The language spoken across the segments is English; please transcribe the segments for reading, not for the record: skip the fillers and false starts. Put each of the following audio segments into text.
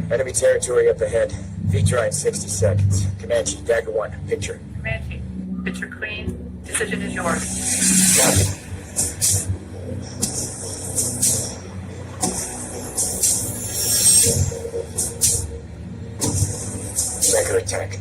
Enemy territory up ahead. Feature in 60 seconds. Comanche, Dagger 1, picture. Comanche, picture clean. Decision is yours. Copy. Regular attack.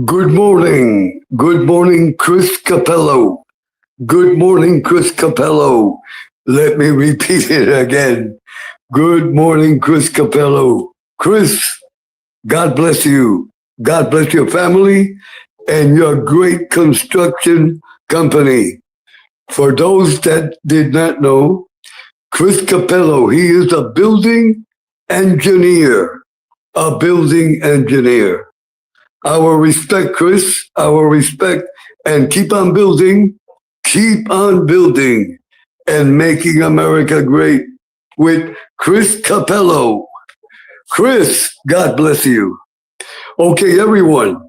Good morning. Good morning, Chris Capello. Good morning, Chris Capello. Let me repeat it again. Good morning, Chris Capello. Chris, God bless you. God bless your family and your great construction company. For those that did not know, Chris Capello, he is a building engineer. A building engineer. Our respect, Chris, our respect, and keep on building and making America great with Chris Capello. Chris, God bless you. Okay, everyone,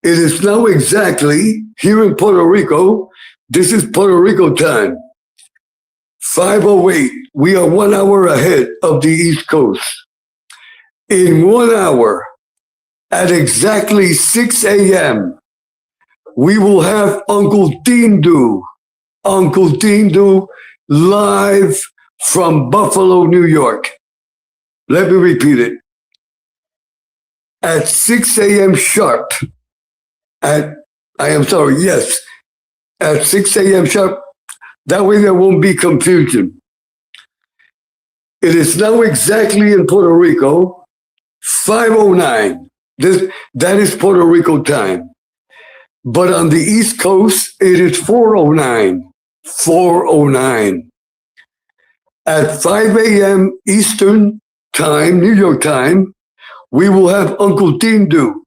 it is now exactly here in Puerto Rico. This is Puerto Rico time. 5:08. We are 1 hour ahead of the East Coast. In 1 hour, at exactly 6 a.m., we will have Uncle theendu live from Buffalo, New York. Let me repeat it. At 6 a.m. sharp, at 6 a.m. sharp, that way there won't be confusion. It is now exactly in Puerto Rico, 5:09. That is Puerto Rico time. But on the East Coast, it is 4:09. 4:09. At 5 a.m. Eastern time, New York time, we will have Uncle theendu.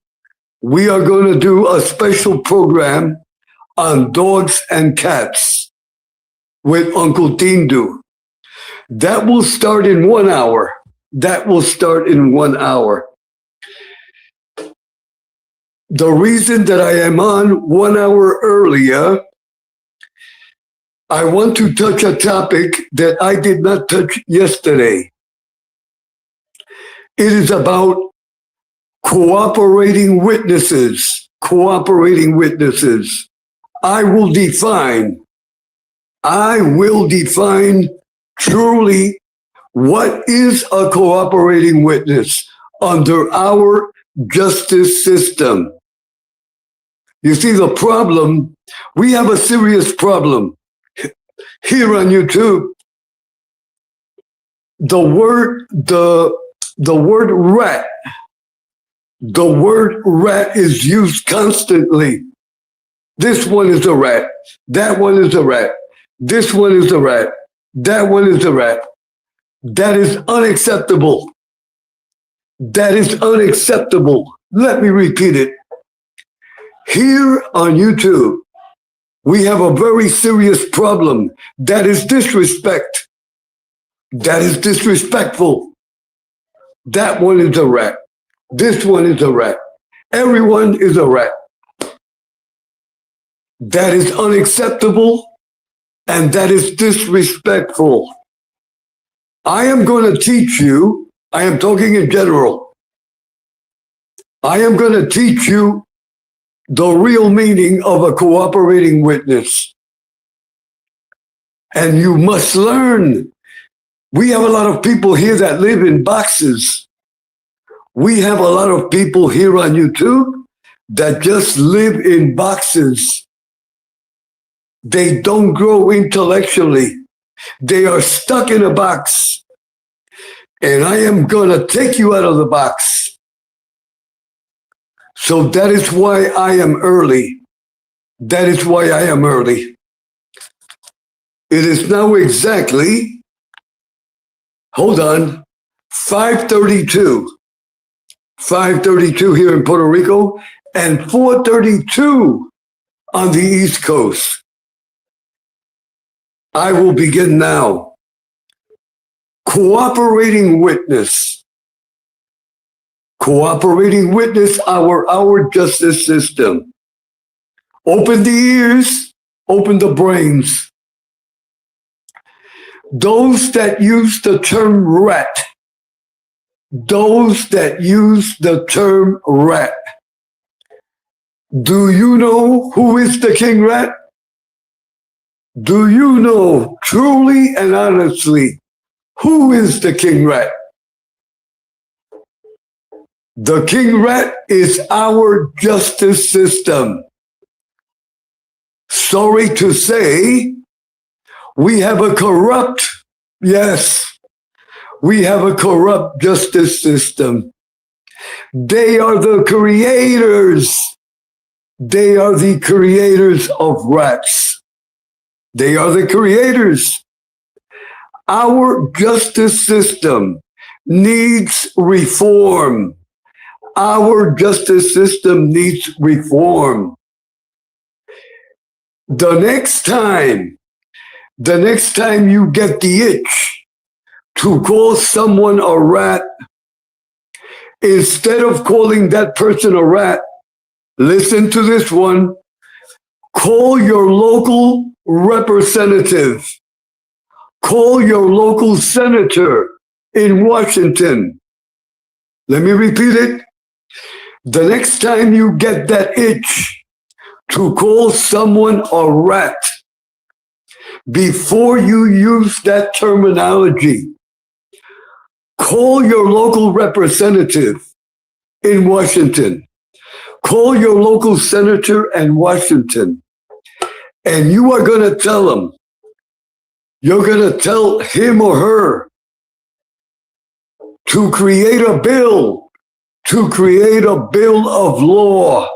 We are going to do a special program on dogs and cats with Uncle theendu. That will start in 1 hour. The reason that I am on 1 hour earlier, I want to touch a topic that I did not touch yesterday. It is about cooperating witnesses. Cooperating witnesses. I will define truly what is a cooperating witness under our justice system. You see the problem, we have a serious problem here on YouTube. The word rat is used constantly. This one is a rat. That one is a rat. This one is a rat. That one is a rat. That is unacceptable. That is unacceptable. Let me repeat it. Here on YouTube, we have a very serious problem. That is disrespect. That is disrespectful. That one is a rat. This one is a rat. Everyone is a rat. That is unacceptable, and that is disrespectful. I am going to teach you, I am talking in general, I am going to teach you the real meaning of a cooperating witness. And you must learn. We have a lot of people here that live in boxes. We have a lot of people here on YouTube that just live in boxes. They don't grow intellectually. They are stuck in a box. And I am going to take you out of the box. So that is why I am early. That is why I am early. It is now exactly, hold on, 5:32. 5:32 here in Puerto Rico and 4:32 on the East Coast. I will begin now. Cooperating witness. Cooperating witness, our justice system. Open the ears, open the brains. Those that use the term rat, those that use the term rat, do you know who is the king rat? Do you know truly and honestly who is the king rat? The king rat is our justice system. Sorry to say, we have a corrupt, yes, we have a corrupt justice system. They are the creators. They are the creators of rats. They are the creators. Our justice system needs reform. Our justice system needs reform. The next time you get the itch to call someone a rat, instead of calling that person a rat, listen to this one, call your local representative. Call your local senator in Washington. Let me repeat it. The next time you get that itch to call someone a rat, before you use that terminology, call your local representative in Washington. Call your local senator in Washington. And you are going to tell him, you're going to tell him or her to create a bill of law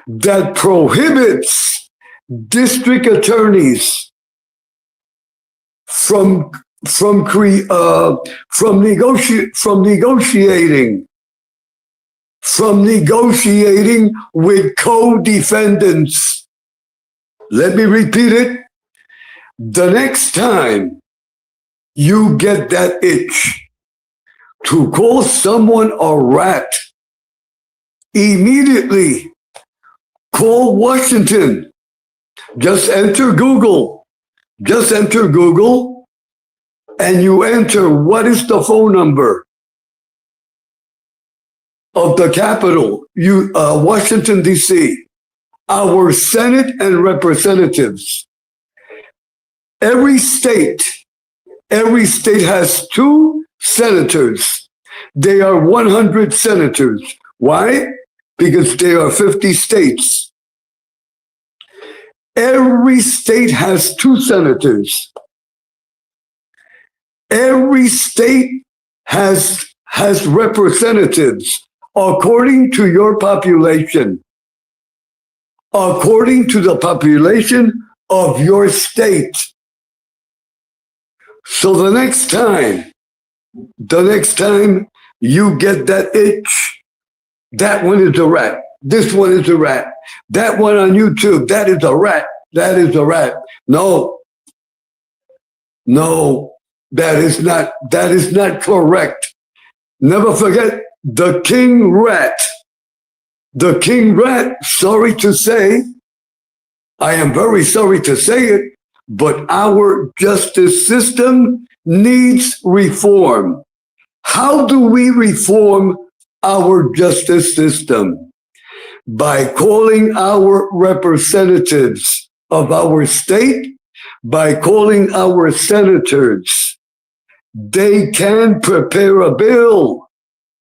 that prohibits district attorneys from negotiating with co-defendants. Let me repeat it. The next time you get that itch to call someone a rat, immediately call Washington Just enter Google. Just enter Google and you enter what is the phone number of the Capitol, Washington, D.C., our Senate and representatives. Every state has 2 senators. They are 100 senators. Why? Because there are 50 states. Every state has 2 senators. Every state has representatives according to your population, according to the population of your state. So the next time you get that itch, that one is a rat. This one is a rat. That one on YouTube, that is a rat. That is a rat. No, that is not correct. Never forget the king rat. The king rat, sorry to say, I am very sorry to say it, but our justice system needs reform. How do we reform our justice system? By calling our representatives of our state, by calling our senators. They can prepare a bill.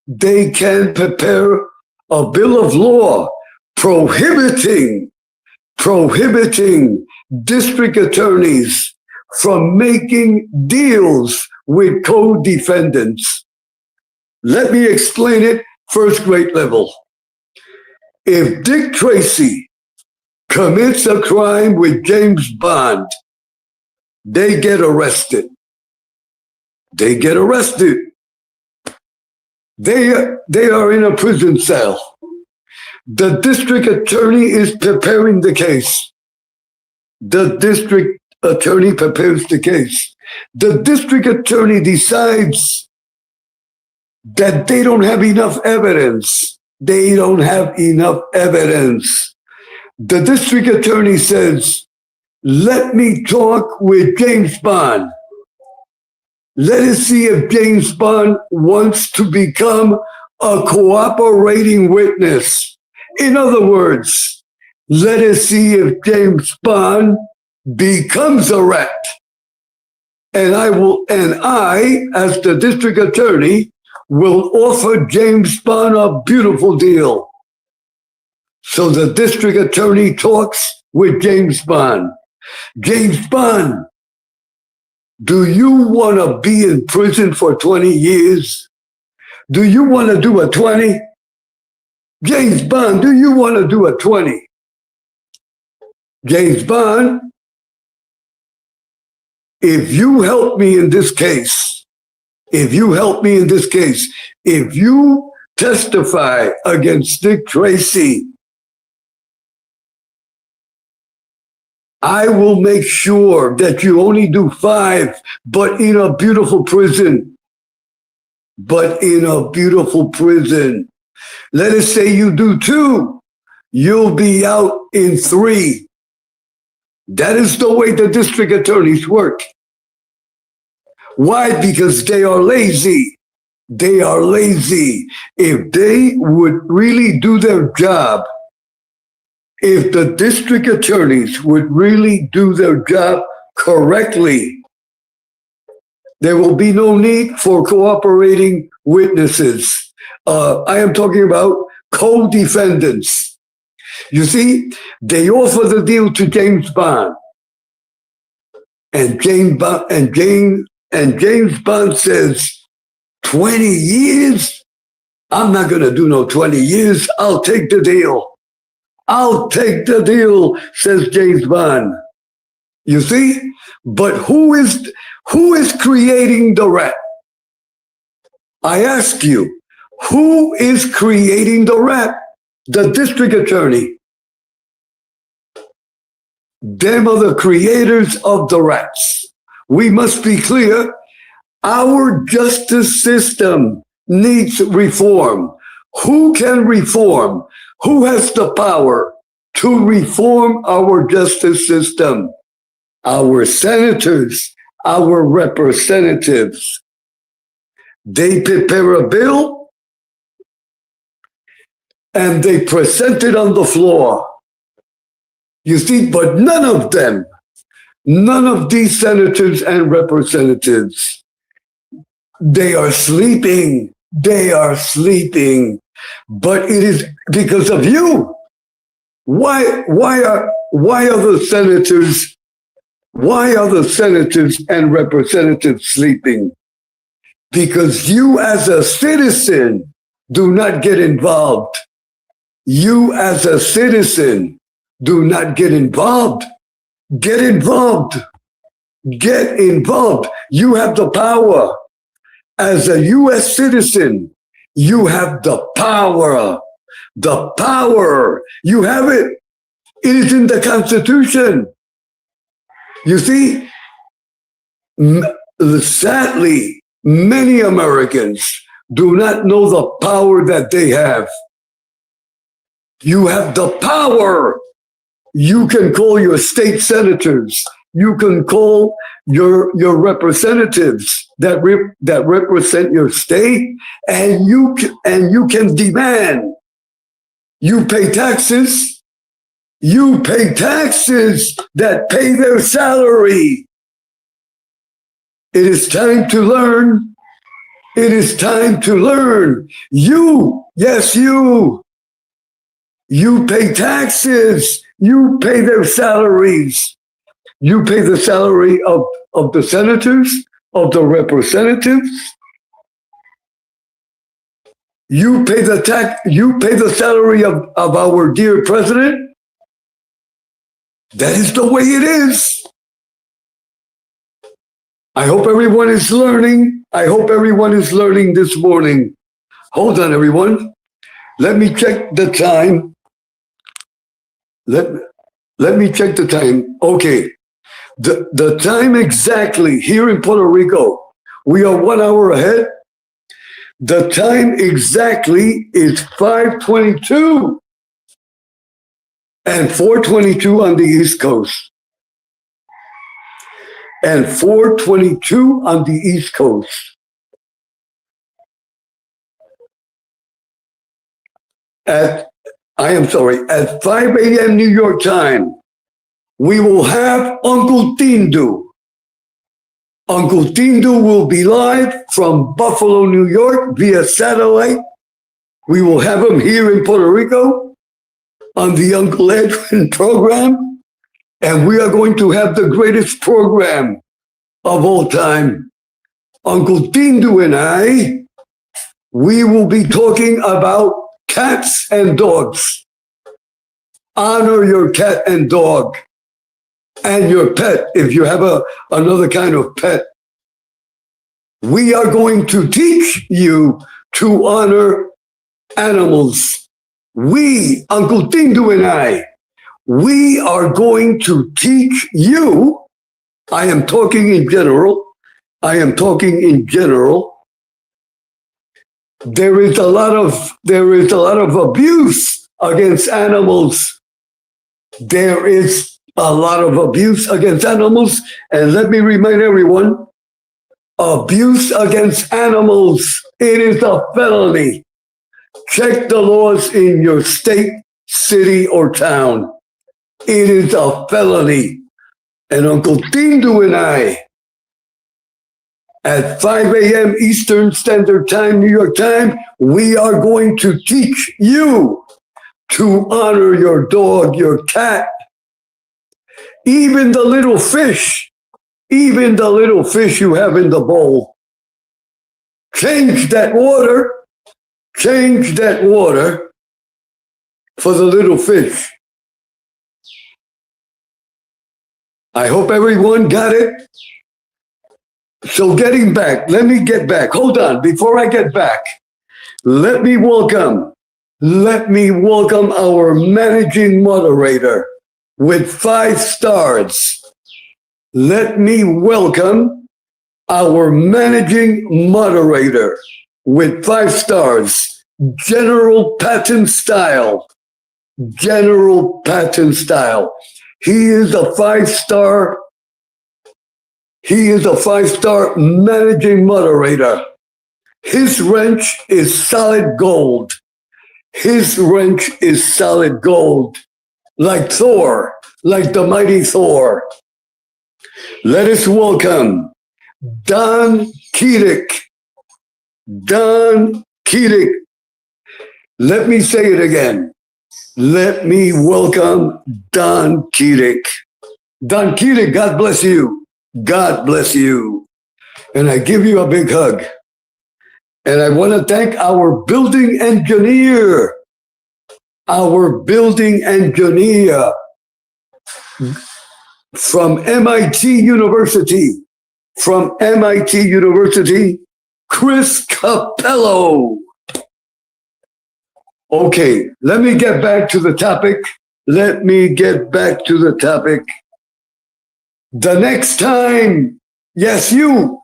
They can prepare a bill of law prohibiting district attorneys from making deals with co-defendants. Let me explain it first grade level. If Dick Tracy commits a crime with James Bond, they get arrested. They get arrested. They are in a prison cell. The district attorney is preparing the case. The district attorney prepares the case. The district attorney decides that they don't have enough evidence. They don't have enough evidence. The district attorney says, let me talk with James Bond. Let us see if James Bond wants to become a cooperating witness. In other words, let us see if James Bond becomes a rat. And I, as the district attorney, will offer James Bond a beautiful deal. So the district attorney talks with James Bond. James Bond, do you want to be in prison for 20 years? Do you want to do a 20? James Bond, do you want to do a 20? James Bond, if you help me in this case, if you testify against Dick Tracy, I will make sure that you only do 5, but in a beautiful prison. Let us say you do 2, you'll be out in 3. That is the way the district attorneys work. Why? Because they are lazy. They are lazy. If they would really do their job, if the district attorneys would really do their job correctly, there will be no need for cooperating witnesses. I am talking about co-defendants. You see, they offer the deal to James Bond. And James Bond says, 20 years? I'm not going to do no 20 years. I'll take the deal. I'll take the deal, says James Bond. You see? But who is creating the rat? I ask you, who is creating the rat? The district attorney. Them are the creators of the rats. We must be clear. Our justice system needs reform. Who can reform? Who has the power? to reform our justice system. Our senators, our representatives, they prepare a bill and they present it on the floor. You see, but none of these senators and representatives, they are sleeping. They are sleeping. But it is because of you. Why are the senators and representatives sleeping? Because you as a citizen do not get involved. You as a citizen do not get involved. Get involved. Get involved. You have the power. As a U.S. citizen, you have the power. The power. You have it. It is in the Constitution. You see, sadly, many Americans do not know the power that they have. You have the power. You can call your state senators. You can call your representatives that represent your state, and you can demand. You pay taxes. You pay taxes that pay their salary. It is time to learn. It is time to learn. You, yes, you pay taxes. You pay their salaries. You pay the salary of the senators, of the representatives. You pay the tax. You pay the salary of our dear president. That is the way it is. I hope everyone is learning. I hope everyone is learning this morning. Hold on, everyone. Let me check the time. Let me check the time. Okay. The time exactly here in Puerto Rico, we are 1 hour ahead. The time exactly is 5:22 and 4:22 on the East Coast. And 4:22 on the East Coast. At 5 a.m. New York time, we will have Uncle Theendu. Uncle Theendu will be live from Buffalo, New York via satellite. We will have him here in Puerto Rico on the Uncle Edwin program. And we are going to have the greatest program of all time. Uncle Theendu and I, we will be talking about cats and dogs. Honor your cat and dog and your pet if you have another kind of pet. We are going to teach you to honor animals. We, Uncle Theendu and I, we are going to teach you. I am talking in general. There is a lot of abuse against animals. There is a lot of abuse against animals. And let me remind everyone, abuse against animals, it is a felony. Check the laws in your state, city, or town. It is a felony. And Uncle Theendu and I, at 5 a.m. Eastern Standard Time, New York time, we are going to teach you to honor your dog, your cat, even the little fish you have in the bowl. Change that water for the little fish. I hope everyone got it. So getting back, let me get back. Hold on, before I get back, let me welcome our managing moderator with 5 stars. Let me welcome our managing moderator with 5 stars, General Patton style. General Patton style. He is a five-star managing moderator. His wrench is solid gold. His wrench is solid gold. Like Thor, like the mighty Thor. Let us welcome Don Keating. Don Keating. Let me say it again. Let me welcome Don Keating. Don Keating, God bless you. God bless you. And I give you a big hug. And I want to thank our building engineer. Our building engineer from MIT University. From MIT University, Chris Capello. Okay, let me get back to the topic. The next time, yes, you,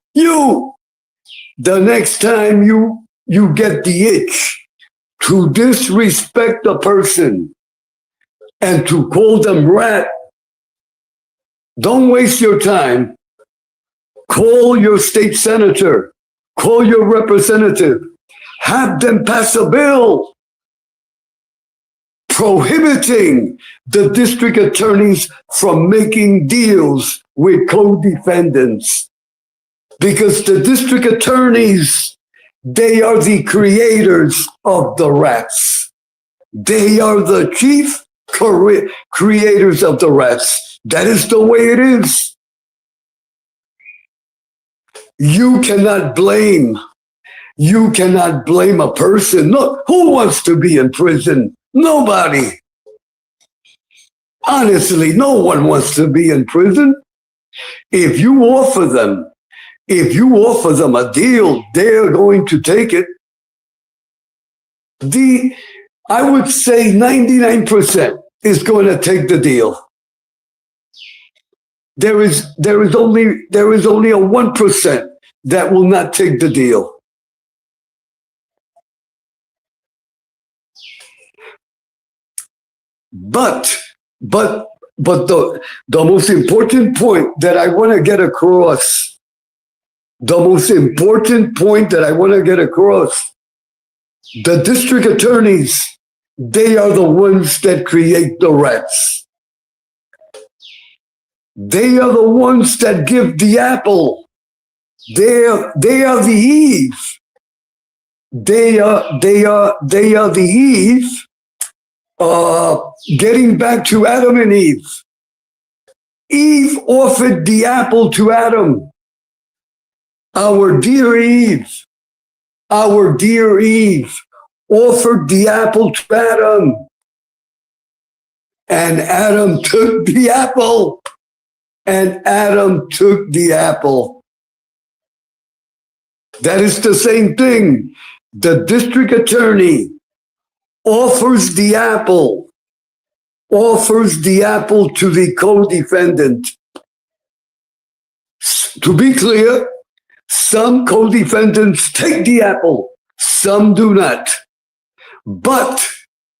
the next time you get the itch to disrespect a person and to call them rat, don't waste your time. Call your state senator, call your representative, have them pass a bill prohibiting the district attorneys from making deals with co-defendants. Because the district attorneys, they are the creators of the rats. They are the chief creators of the rats. That is the way it is. You cannot blame a person. Look, who wants to be in prison? Nobody. Honestly, no one wants to be in prison. If you offer them a deal, they're going to take it. I would say 99% is going to take the deal. There is only a 1% that will not take the deal. But the most important point that I want to get across, the district attorneys, they are the ones that create the rats. They are the ones that give the apple. They are the Eve. They are the Eve. Getting back to Adam and Eve. Eve offered the apple to Adam. Our dear Eve offered the apple to Adam. And Adam took the apple. That is the same thing. The district attorney offers the apple to the co-defendant. To be clear, some co-defendants take the apple, some do not. But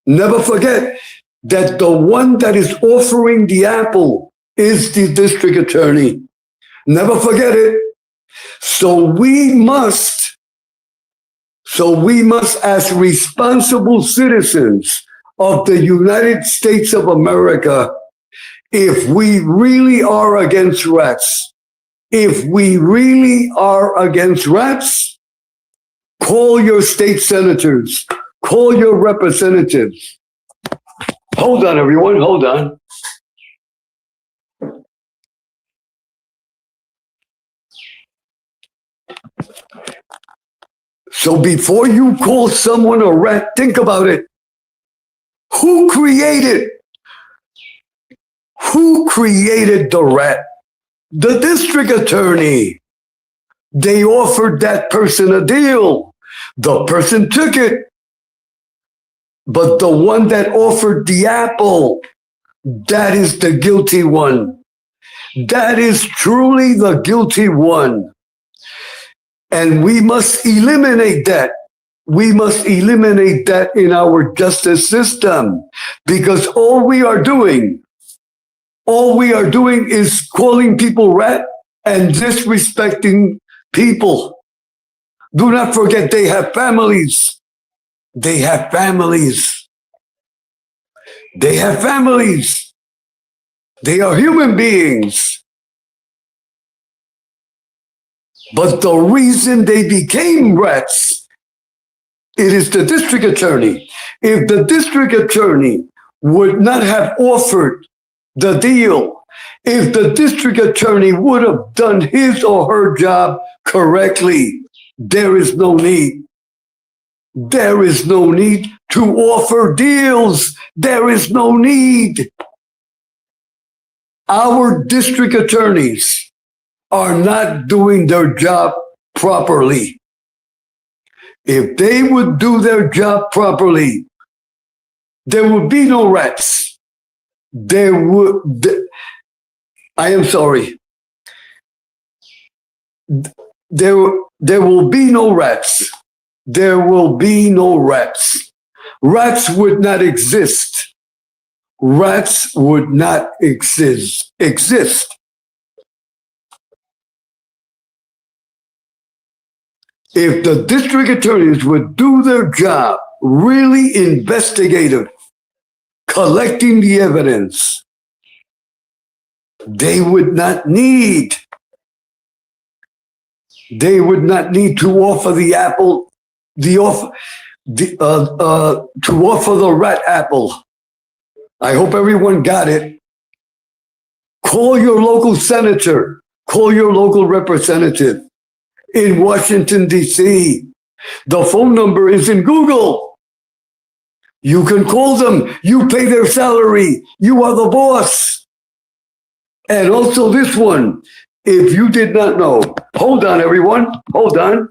never forget that the one that is offering the apple is the district attorney. Never forget it. So we must, as responsible citizens of the United States of America, if we really are against rats, call your state senators, call your representatives. Hold on, everyone, hold on. So before you call someone a rat, think about it. Who created the rat? The district attorney. They offered that person a deal. The person took it. But the one that offered the apple, that is the guilty one. That is truly the guilty one. And we must eliminate that. We must eliminate that in our justice system, because all we are doing is calling people rat and disrespecting people. Do not forget they have families. They have families. They have families. They are human beings. But the reason they became rats, it is the district attorney. If the district attorney would not have offered the deal, if the district attorney would have done his or her job correctly, there is no need. There is no need to offer deals. There is no need. Our district attorneys are not doing their job properly. If they would do their job properly, there would be no rats. I am sorry. There will be no rats. There will be no rats. Rats would not exist. Rats would not exist. If the district attorneys would do their job, really investigative, collecting the evidence, they would not need to offer the apple, to offer the rat apple. I hope everyone got it. Call your local senator, call your local representative in Washington, D.C. The phone number is in Google. You can call them. You pay their salary. You are the boss. And also this one, if you did not know, hold on, everyone. Hold on.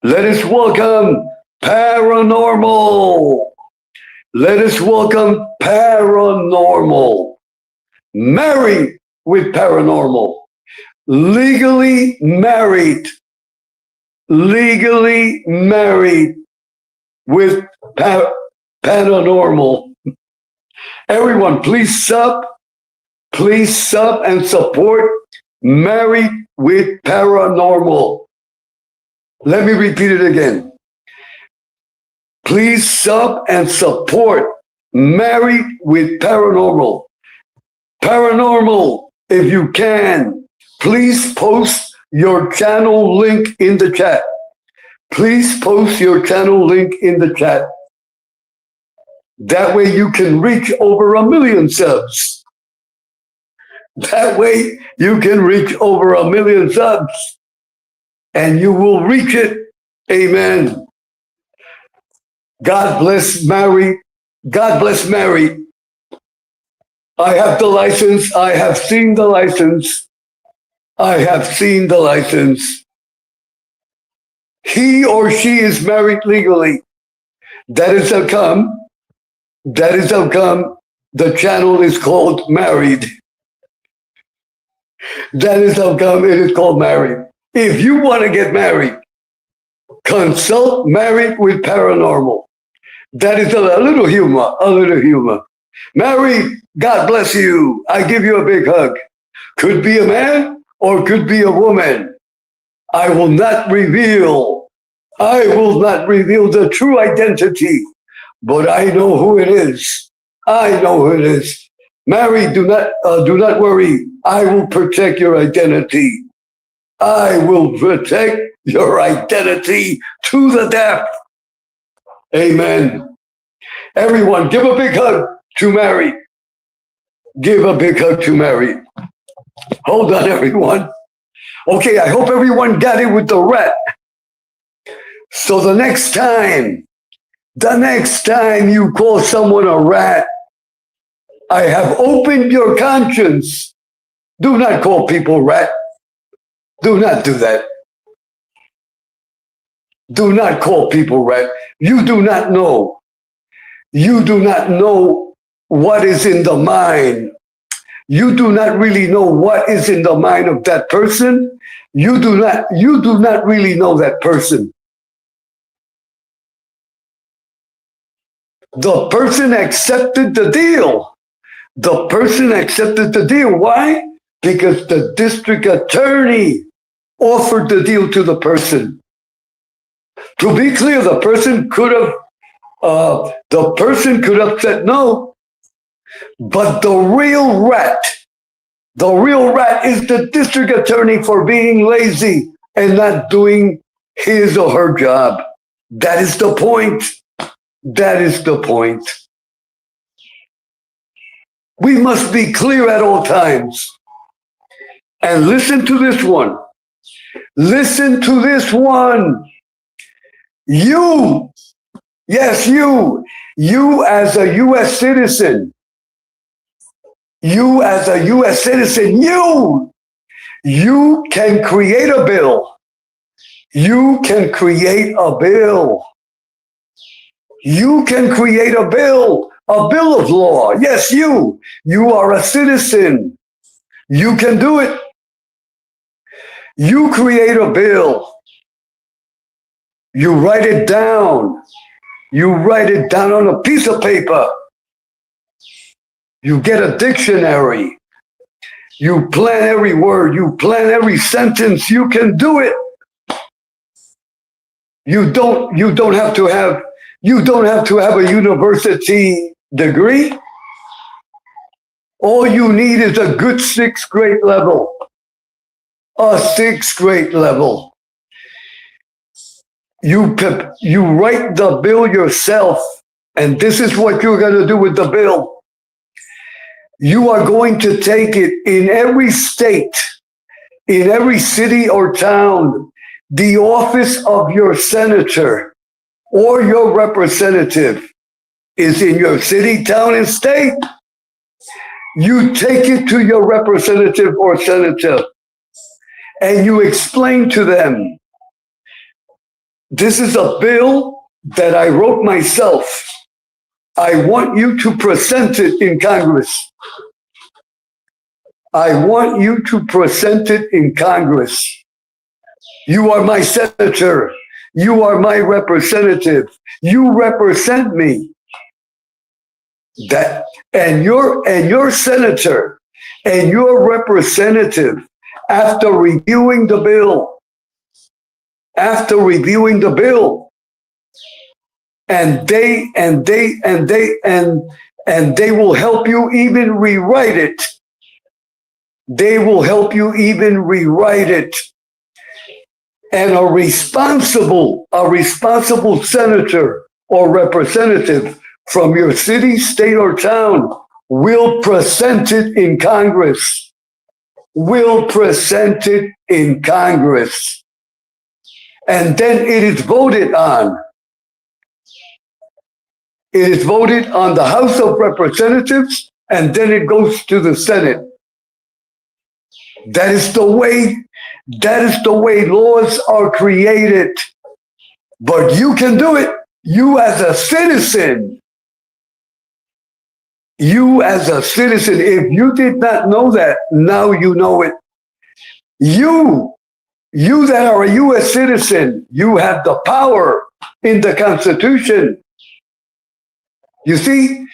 Let us welcome Paranormal. Let us welcome Paranormal. Married with Paranormal. Legally married with Paranormal. Everyone, please sub and support Married with Paranormal. Let me repeat it again. Please sub and support Married with Paranormal. Paranormal, if you can, please post your channel link in the chat. Please post your channel link in the chat. That way you can reach over 1 million subs. That way you can reach over 1 million subs. And you will reach it. Amen. God bless Mary. God bless Mary. I have the license. I have seen the license. I have seen the license. He or she is married legally. That is how come. That is how come the channel is called Married. That is how come it is called Married. If you want to get married, consult Married with Paranormal. That is a little humor, a little humor. Married, God bless you. I give you a big hug. Could be a man or could be a woman. I will not reveal the true identity, but I know who it is. I know who it is. Mary, do not worry. I will protect your identity. I will protect your identity to the death. Amen. Everyone, give a big hug to Mary. Give a big hug to Mary. Hold on, everyone. Okay, I hope everyone got it with the rat. So the next time you call someone a rat, I have opened your conscience. Do not call people rat. Do not do that. Do not call people rat. You do not know. You do not know what is in the mind. You do not really know what is in the mind of that person. You do not really know that person. The person accepted the deal. The person accepted the deal. Why? Because the district attorney offered the deal to the person. To be clear, the person could have said no, but the real rat is the district attorney for being lazy and not doing his or her job. That is the point. That is the point. We must be clear at all times. And listen to this one. Listen to this one. You, yes, you as a U.S. citizen, you can create a bill. You can create a bill. You can create a bill of law. Yes, you are a citizen. You can do it. You create a bill. You write it down. You write it down on a piece of paper. You get a dictionary. You plan every word. You plan every sentence. You can do it. You don't have to have a university degree. All you need is a good sixth grade level. A sixth grade level. You write the bill yourself, and this is what you're going to do with the bill. You are going to take it in every state, in every city or town, the office of your senator or your representative is in your city, town, and state. You take it to your representative or senator and you explain to them, this is a bill that I wrote myself. I want you to present it in Congress. I want you to present it in Congress. You are my senator. You are my representative. You represent me. And your senator and your representative, after reviewing the bill, and they will help you even rewrite it. They will help you even rewrite it. And a responsible senator or representative from your city, state, or town will present it in Congress. Will present it in Congress. And then it is voted on. It is voted on the House of Representatives, and then it goes to the Senate. That is the way laws are created. But you can do it. You as a citizen. If you did not know that, now you know it. You that are a U.S. citizen, you have the power in the Constitution. You see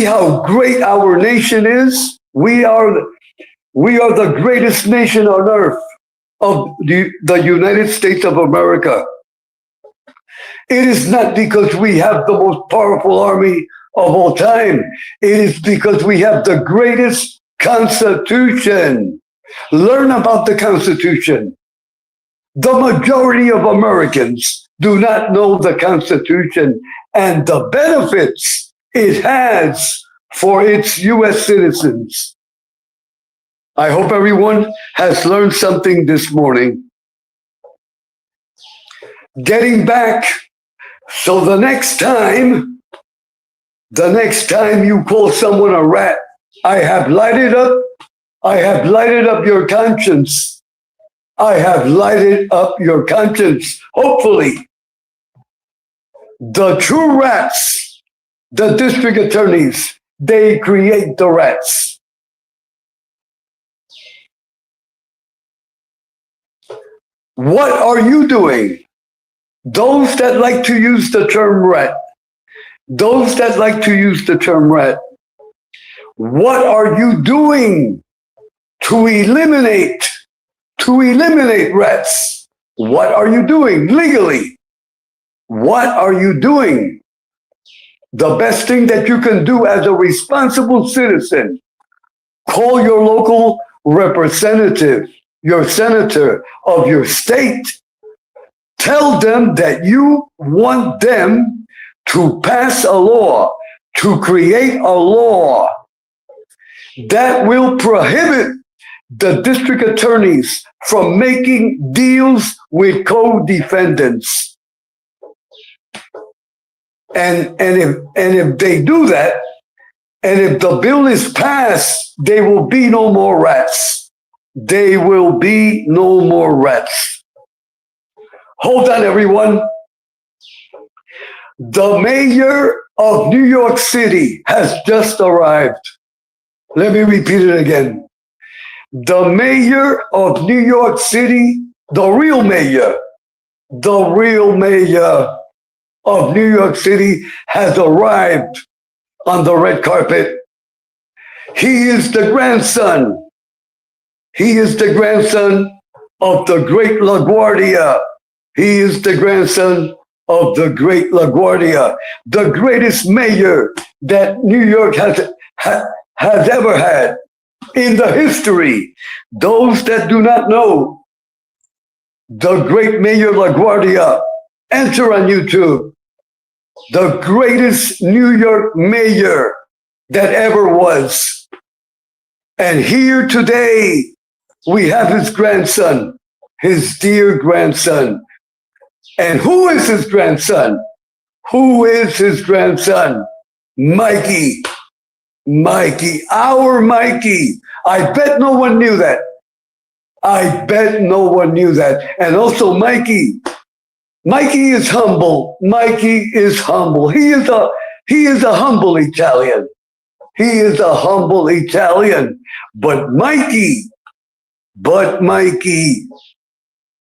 how great our nation is? We are the greatest nation on earth of the United States of America. It is not because we have the most powerful army of all time. It is because we have the greatest Constitution. Learn about the Constitution. The majority of Americans do not know the Constitution and the benefits it has for its U.S. citizens. I hope everyone has learned something this morning. Getting back, so the next time you call someone a rat, I have lighted up your conscience. I have lighted up your conscience. Hopefully, the true rats, the district attorneys, they create the rats. What are you doing? Those that like to use the term rat, those that like to use the term rat, what are you doing to eliminate rats? What are you doing legally? What are you doing? The best thing that you can do as a responsible citizen, call your local representative, your senator of your state. Tell them that you want them to pass a law, to create a law that will prohibit the district attorneys from making deals with co-defendants. And if they do that, and if the bill is passed, there will be no more rats. There will be no more rats. Hold on, everyone. The mayor of New York City has just arrived. Let me repeat it again. The mayor of New York City, the real mayor of New York City has arrived on the red carpet. He is the grandson. He is the grandson of the great LaGuardia. He is the grandson of the great LaGuardia, the greatest mayor that New York has ever had in the history. Those that do not know the great Mayor LaGuardia, enter on YouTube. The greatest New York mayor that ever was. And here today, we have his grandson, his dear grandson. And who is his grandson? Who is his grandson? Mikey. Mikey, our Mikey. I bet no one knew that. I bet no one knew that. And also Mikey is humble. Mikey is humble. He is a humble Italian. He is a humble Italian. But Mikey,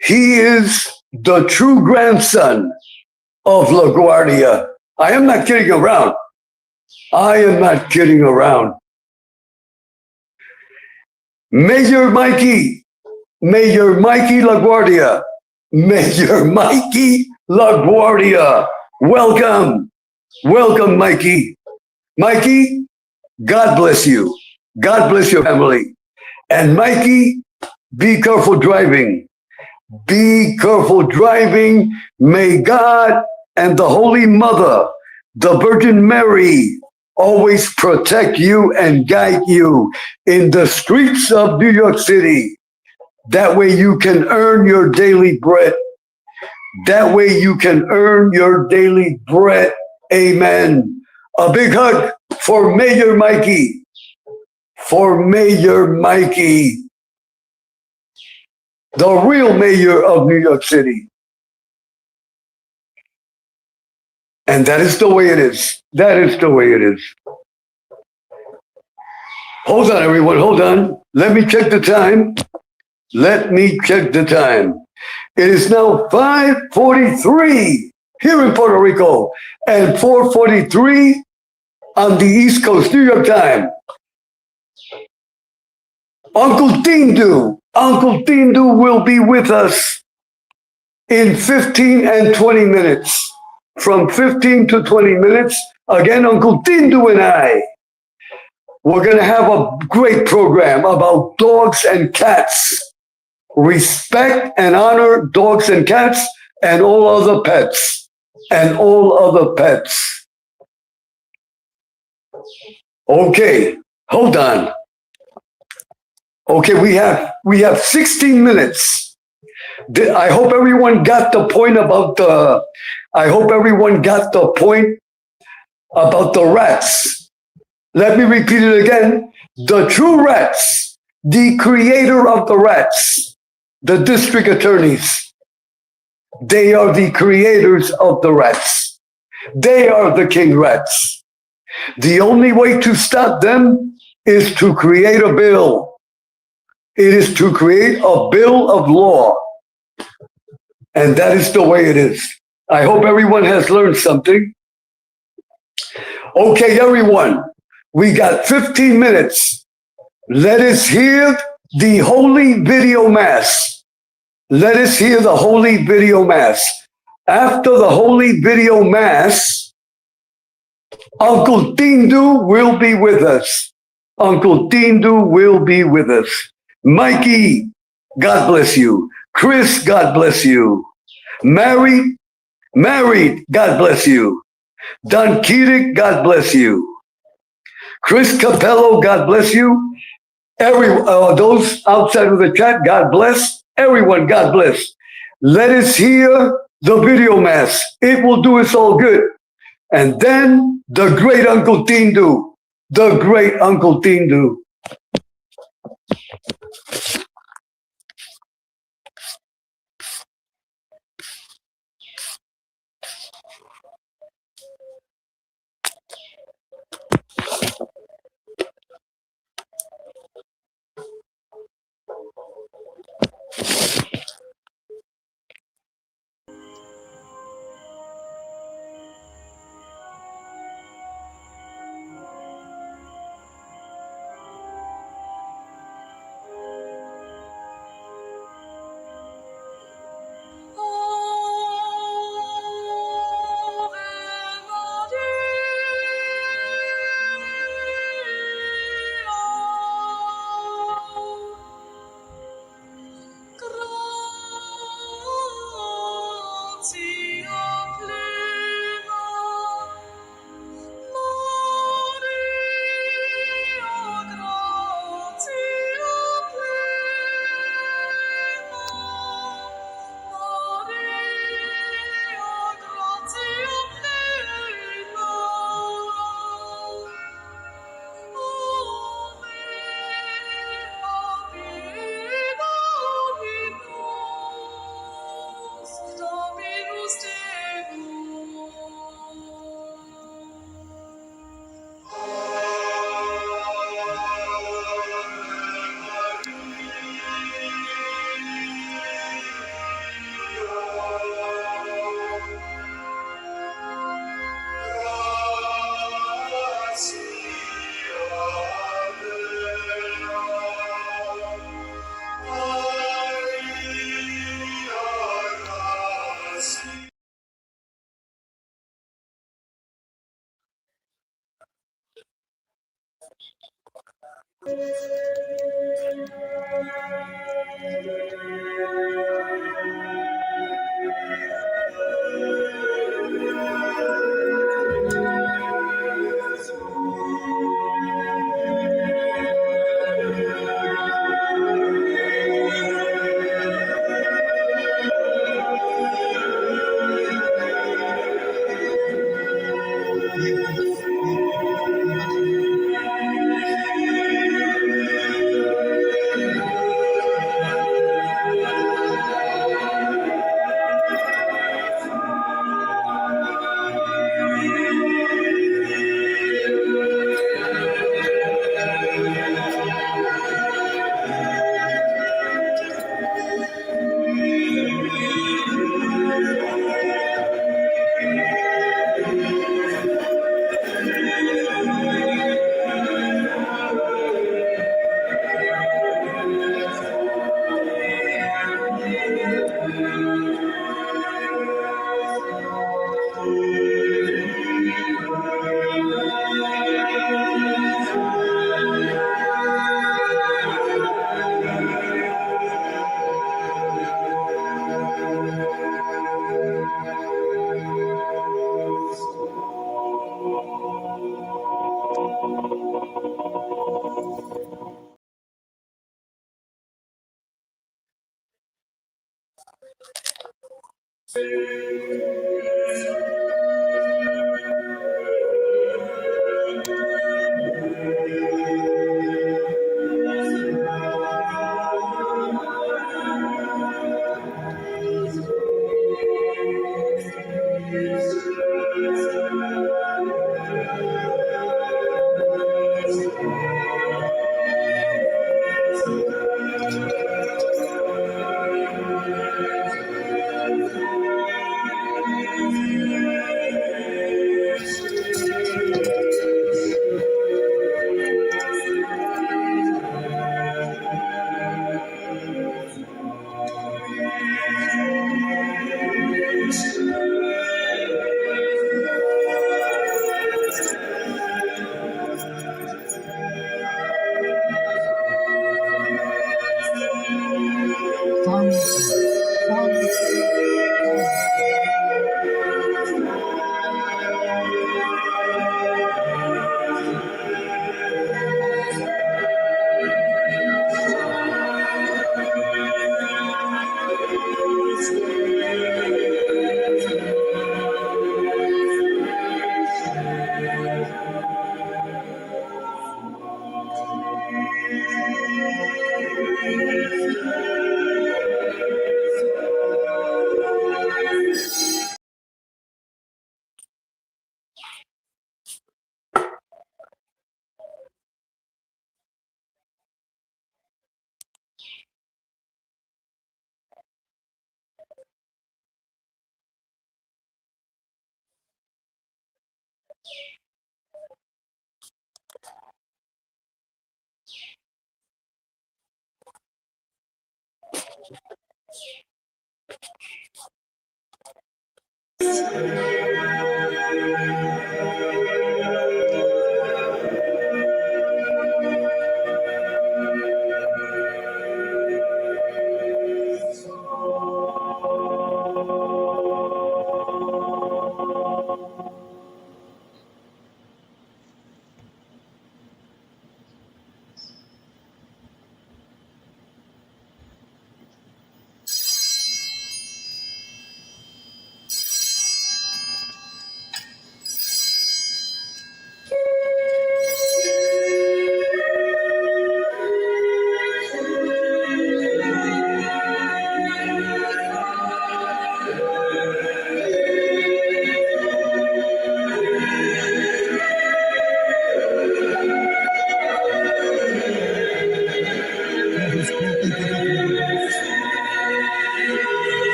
he is the true grandson of LaGuardia. I am not kidding around. I am not kidding around. Mayor Mikey LaGuardia. Mayor Mikey LaGuardia. Welcome. Welcome, Mikey. Mikey, God bless you. God bless your family. And Mikey, be careful driving. Be careful driving. May God and the Holy Mother, the Virgin Mary, always protect you and guide you in the streets of New York City. That way you can earn your daily bread. That way you can earn your daily bread. Amen. A big hug for Mayor Mikey. For Mayor Mikey, the real mayor of New York City. And that is the way it is. That is the way it is. Hold on, everyone. Hold on. Let me check the time. Let me check the time. It is now 5:43 here in Puerto Rico and 4:43 on the East Coast, New York time. Uncle theendu will be with us in 15 and 20 minutes. From 15 to 20 minutes, again, Uncle theendu and I, we're going to have a great program about dogs and cats. Respect and honor dogs and cats and all other pets. And all other pets. Okay, hold on. Okay, we have 16 minutes. I hope everyone got the point about the rats. Let me repeat it again. The true rats, the creator of the rats, the district attorneys, they are the creators of the rats. They are the king rats. The only way to stop them is to create a bill. It is to create a bill of law. And that is the way it is. I hope everyone has learned something. Okay, everyone, we got 15 minutes. Let us hear the Holy Video Mass. Let us hear the Holy Video Mass. After the Holy Video Mass, Uncle theendu will be with us. Uncle theendu will be with us. Mikey, God bless you. Chris, God bless you. Married, God bless you. Don Keating, God bless you. Chris Capello, God bless you. Those outside of the chat, God bless. Everyone, God bless. Let us hear the video mass. It will do us all good. And then the great Uncle theendu. The great Uncle theendu.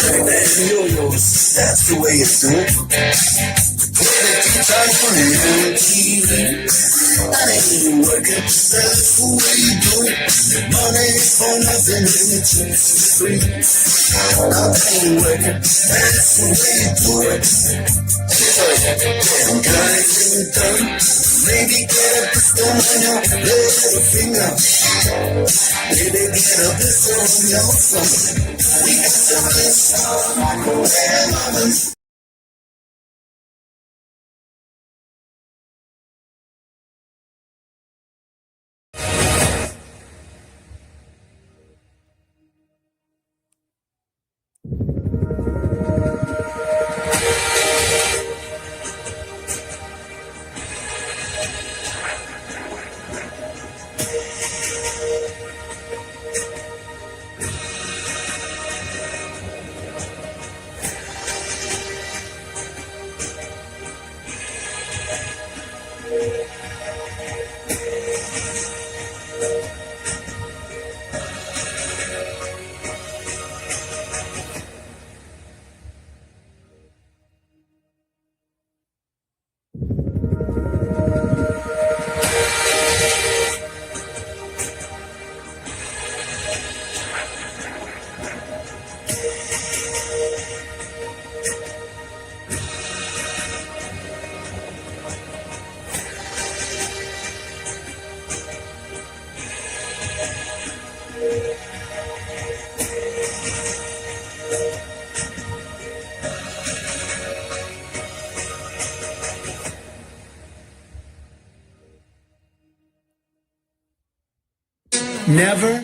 yo-yos, that's the way it's done. Time for TV. That ain't working. That's the way you do it. Money for nothing and it's free. That ain't working. That's the way you do it. Damn guys ain't done. Maybe get a pistol on your little finger. Maybe get a pistol on your thumb. We got some of this microwave ovens. Never.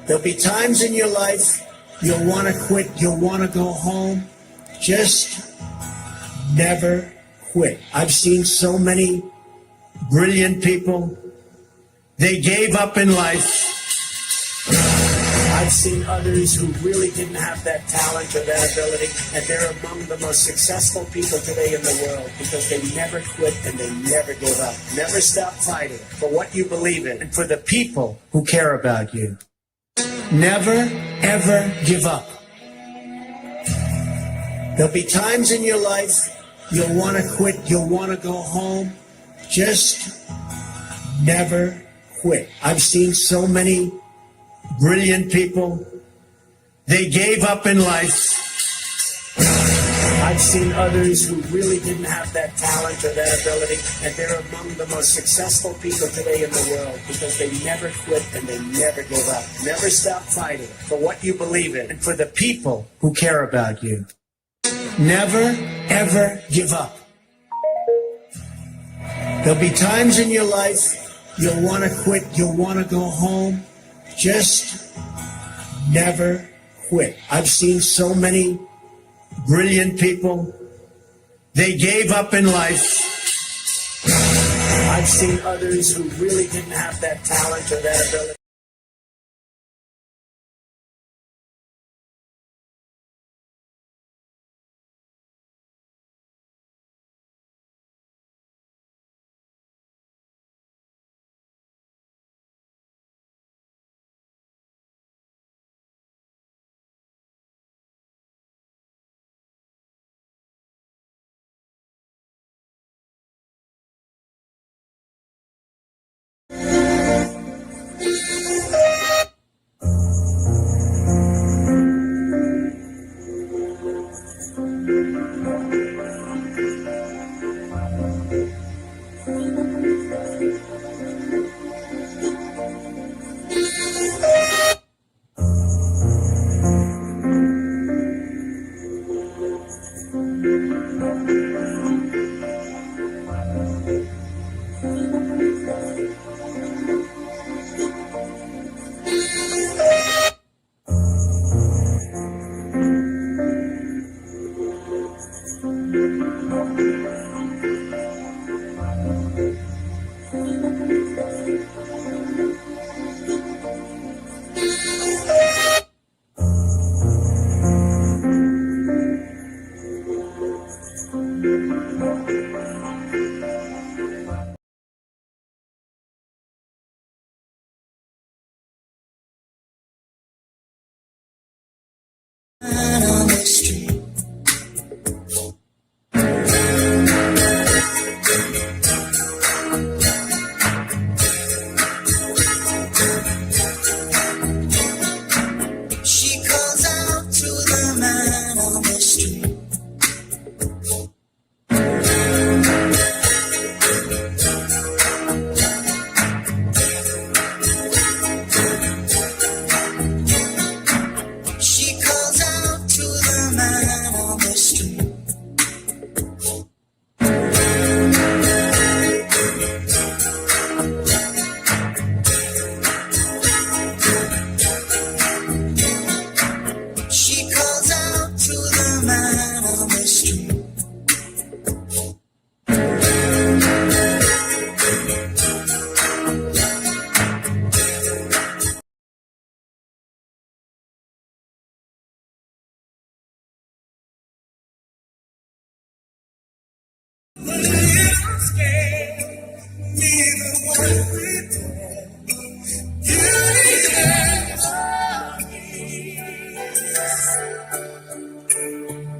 There'll be times in your life you'll want to quit, you'll want to go home. Just never quit. I've seen so many brilliant people. They gave up in life. I've seen others who really didn't have that talent or that ability, and they're among the most successful people today in the world because they never quit and they never gave up. Never stop fighting for what you believe in and for the people who care about you. Never, ever give up. There'll be times in your life you'll want to quit, you'll want to go home. Just never quit. I've seen so many brilliant people. They gave up in life. I've seen others who really didn't have that talent or that ability, and they're among the most successful people today in the world because they never quit and they never gave up. Never stop fighting for what you believe in and for the people who care about you. Never, ever give up. There'll be times in your life you'll want to quit, you'll want to go home. Just never quit. I've seen so many brilliant people. They gave up in life. I've seen others who really didn't have that talent or that ability.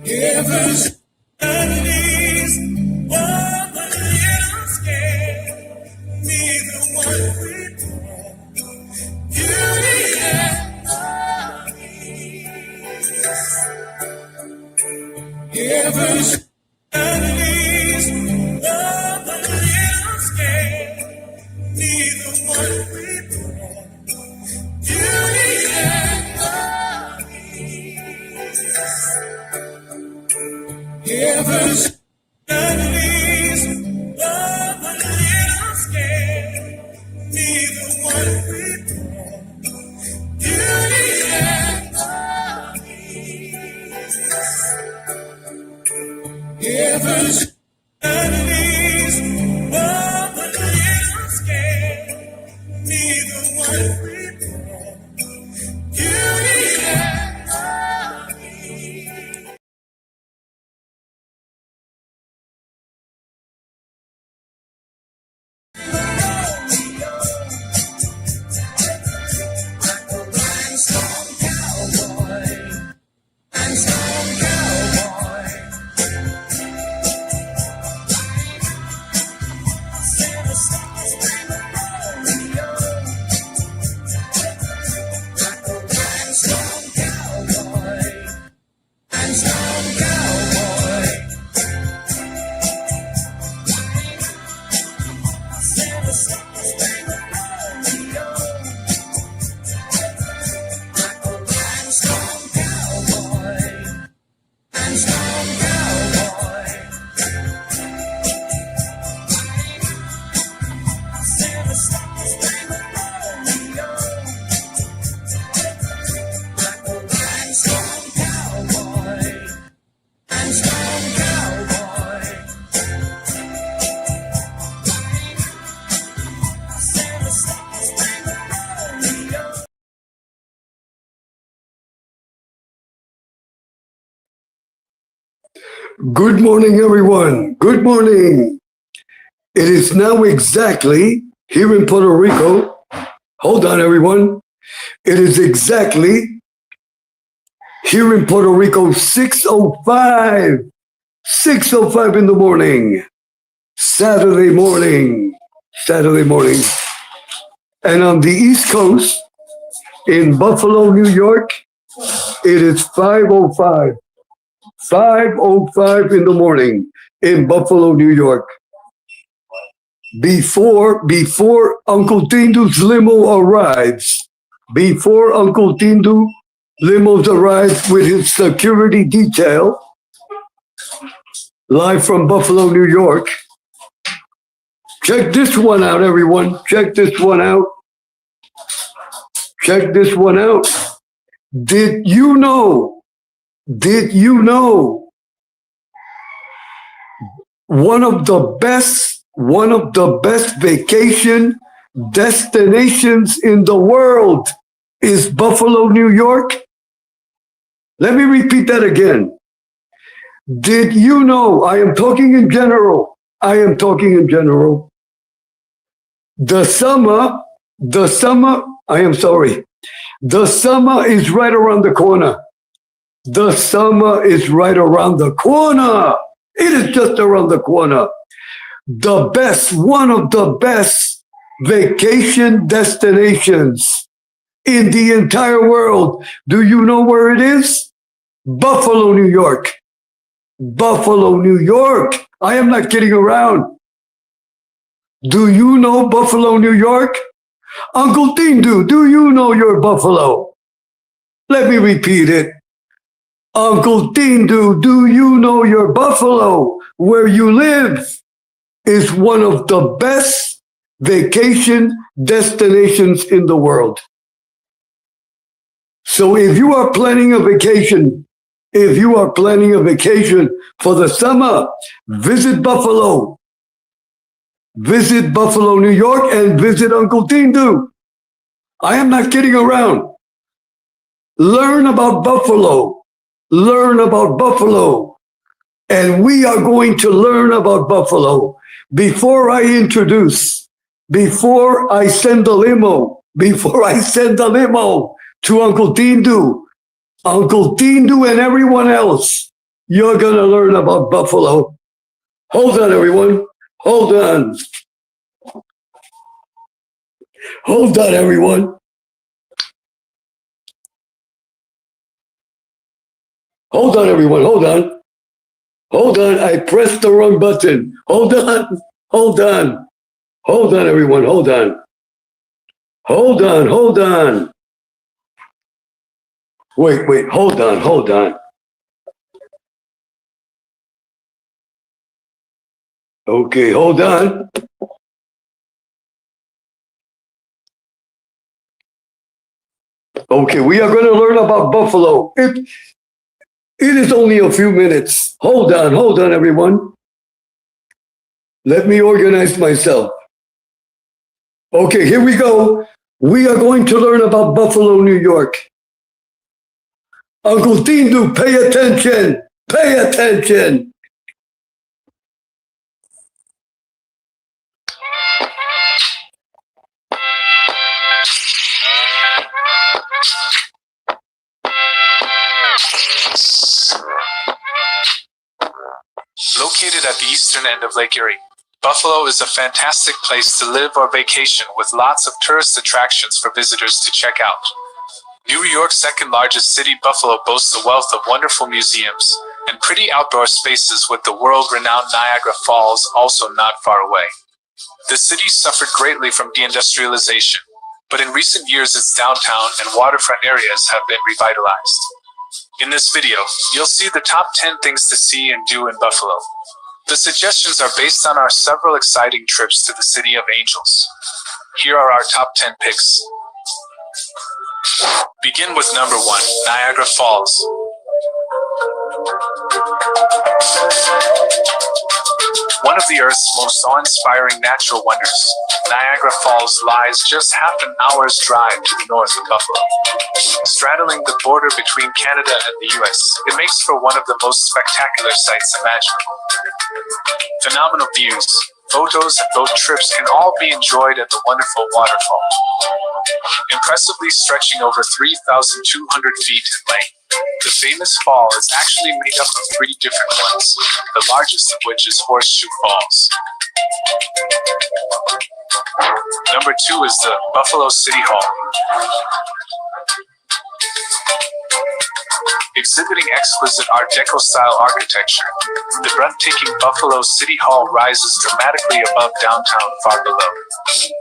Heaven's realities, oh, but a little scared. Neither one with beauty and heaven's realities, oh, but a little scared. Neither one with beauty and heaven's realities, oh, but a little scared. Neither one with beauty and heaven's realities, oh, but a little scared. Neither one with beauty and Good morning, everyone. Good morning. It is now exactly here in Puerto Rico. Hold on, everyone. It is exactly here in Puerto Rico, 6:05. 6:05 in the morning. Saturday morning. Saturday morning. And on the East Coast, in Buffalo, New York, it is 5:05. 5:05 in the morning in Buffalo, New York. Before Uncle Tindu's limo arrives, before Uncle Tindu limos arrives with his security detail, live from Buffalo, New York. Check this one out, everyone. Check this one out. Check this one out. Did you know one of the best vacation destinations in the world is Buffalo, New York? Let me repeat that again. Did you know, I am talking in general. The summer is right around the corner. The summer is right around the corner. It is just around the corner. One of the best vacation destinations in the entire world. Do you know where it is? Buffalo, New York. Buffalo, New York. I am not kidding around. Do you know Buffalo, New York? Uncle Tindu, do you know your Buffalo? Let me repeat it. Uncle Tindu, do you know your Buffalo, where you live, is one of the best vacation destinations in the world. So if you are planning a vacation for the summer, visit Buffalo. Visit Buffalo, New York, and visit Uncle Tindu. I am not kidding around. Learn about Buffalo. And we are going to learn about Buffalo. Before I send the limo to Uncle Tindu Uncle Theendu and everyone else, you're going to learn about buffalo. Hold on, everyone. Hold on. Hold on, everyone. Hold on, everyone. Hold on. Hold on. I pressed the wrong button. Hold on. Hold on. Hold on, everyone. Hold on. Hold on. Hold on. Wait. Hold on. Hold on. Okay, hold on. Okay, we are going to learn about buffalo. It is only a few minutes. Hold on, everyone. Let me organize myself. Okay, here we go. We are going to learn about Buffalo, New York. Uncle Theendu, pay attention. Pay attention. Located at the eastern end of Lake Erie, Buffalo is a fantastic place to live or vacation with lots of tourist attractions for visitors to check out. New York's second largest city, Buffalo boasts a wealth of wonderful museums and pretty outdoor spaces, with the world-renowned Niagara Falls also not far away. The city suffered greatly from deindustrialization, but in recent years its downtown and waterfront areas have been revitalized. In this video, you'll see the top 10 things to see and do in Buffalo. The suggestions are based on our several exciting trips to the City of Angels. Here are our top 10 picks. Begin with number 1, Niagara Falls. One of the Earth's most awe-inspiring natural wonders, Niagara Falls lies just half an hour's drive to the north of Buffalo. Straddling the border between Canada and the US, it makes for one of the most spectacular sights imaginable. Phenomenal views, photos, and boat trips can all be enjoyed at the wonderful waterfall. Impressively stretching over 3,200 feet in length, the famous fall is actually made up of 3 different ones, the largest of which is Horseshoe Falls. Number 2 is the Buffalo City Hall. Exhibiting exquisite Art Deco-style architecture, the breathtaking Buffalo City Hall rises dramatically above downtown far below.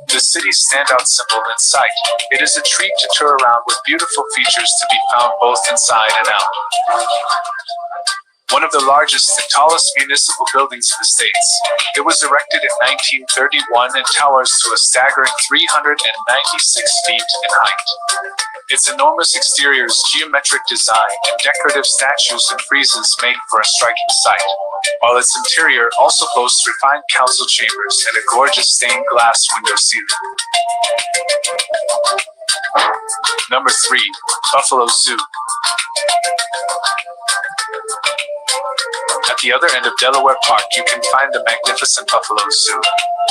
The city's standout symbol in sight, it is a treat to tour around with beautiful features to be found both inside and out. One of the largest and tallest municipal buildings in the States, it was erected in 1931 and towers to a staggering 396 feet in height. Its enormous exterior's geometric design and decorative statues and friezes make for a striking sight, while its interior also boasts refined council chambers and a gorgeous stained glass window ceiling. Number 3, Buffalo Zoo. At the other end of Delaware Park, you can find the magnificent Buffalo Zoo,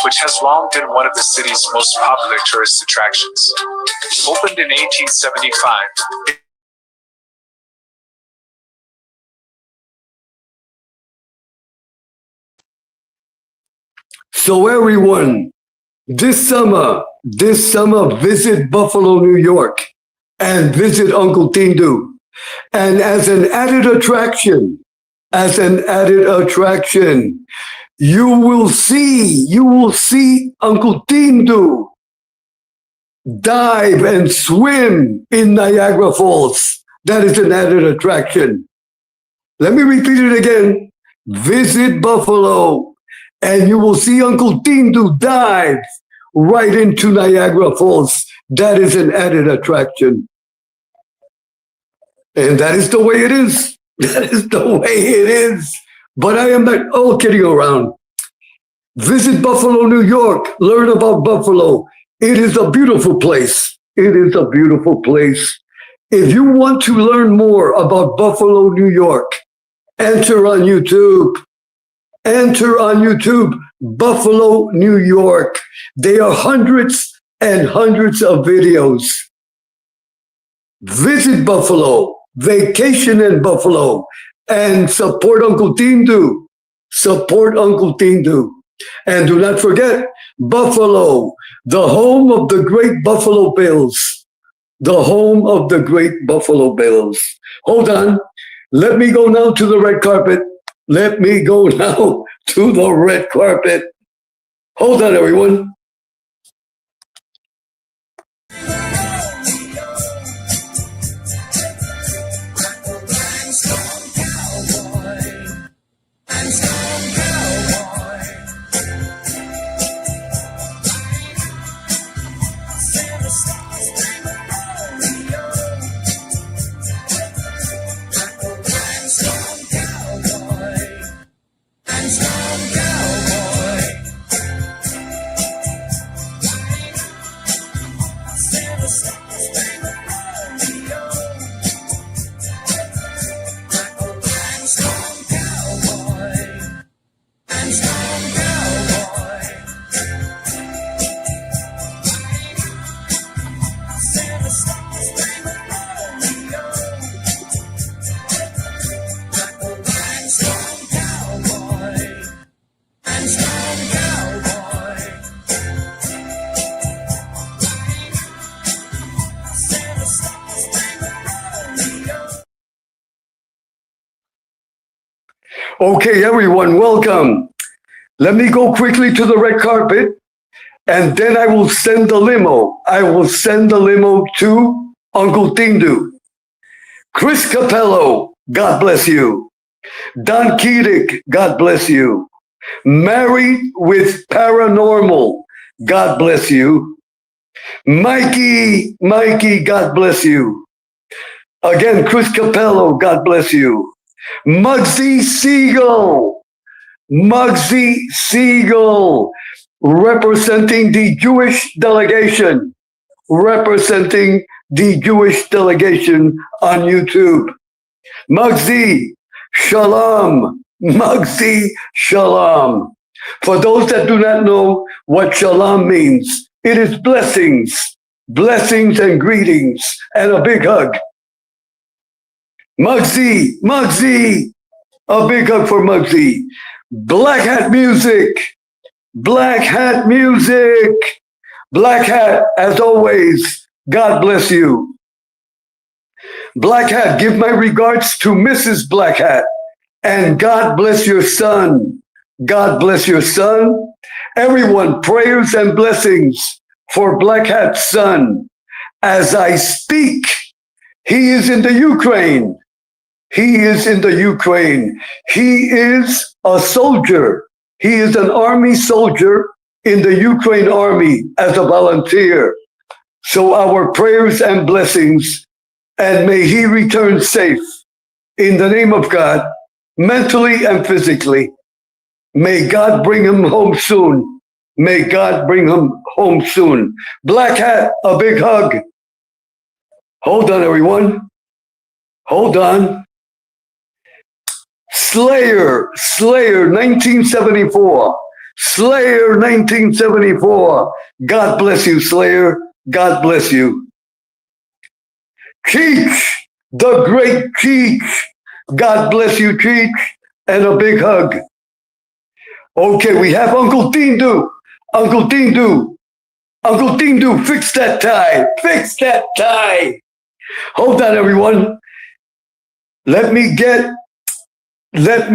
which has long been one of the city's most popular tourist attractions. Opened in 1875, So everyone, this summer, visit Buffalo, New York, and visit Uncle Theendu. And as an added attraction, you will see Uncle Theendu dive and swim in Niagara Falls. That is an added attraction. Let me repeat it again. Visit Buffalo, and you will see Uncle Theendu dive right into Niagara Falls. That is an added attraction. And that is the way it is. That is the way it is. But I am not kidding around. Visit Buffalo, New York. Learn about Buffalo. It is a beautiful place. It is a beautiful place. If you want to learn more about Buffalo, New York, enter on YouTube. Enter on YouTube, Buffalo, New York. There are hundreds and hundreds of videos. Visit Buffalo. vacation in Buffalo and support Uncle Theendu. Support Uncle Theendu. And do not forget, Buffalo, the home of the great Buffalo Bills. The home of the great Buffalo Bills. Hold on. Let me go now to the red carpet. Let me go now to the red carpet. Hold on, everyone. Okay, everyone, welcome. Let me go quickly to the red carpet, and then I will send the limo. I will send the limo to Uncle Theendu. Chris Capello, God bless you. Don Keating, God bless you. Married with Paranormal, God bless you. Mikey, God bless you. Again, Chris Capello, God bless you. Muggsy Siegel, representing the Jewish delegation, on YouTube. Muggsy, shalom. For those that do not know what shalom means, it is blessings and greetings, and a big hug. Muggsy, a big hug for Muggsy. Black Hat Music, Black Hat, as always, God bless you. Black Hat, give my regards to Mrs. Black Hat, and God bless your son. Everyone, prayers and blessings for Black Hat's son. As I speak, he is in the Ukraine. He is a soldier. He is an army soldier in the Ukraine army as a volunteer. So our prayers and blessings, and may he return safe in the name of God, mentally and physically. May God bring him home soon. Black Hat, a big hug. Hold on, everyone. Hold on. Slayer, 1974. Slayer, 1974. God bless you, Slayer. God bless you. Cheech, the great Cheech. God bless you, Cheech, and a big hug. Okay, we have Uncle Theendu. Uncle Theendu, fix that tie. Hold on, everyone. Let me get the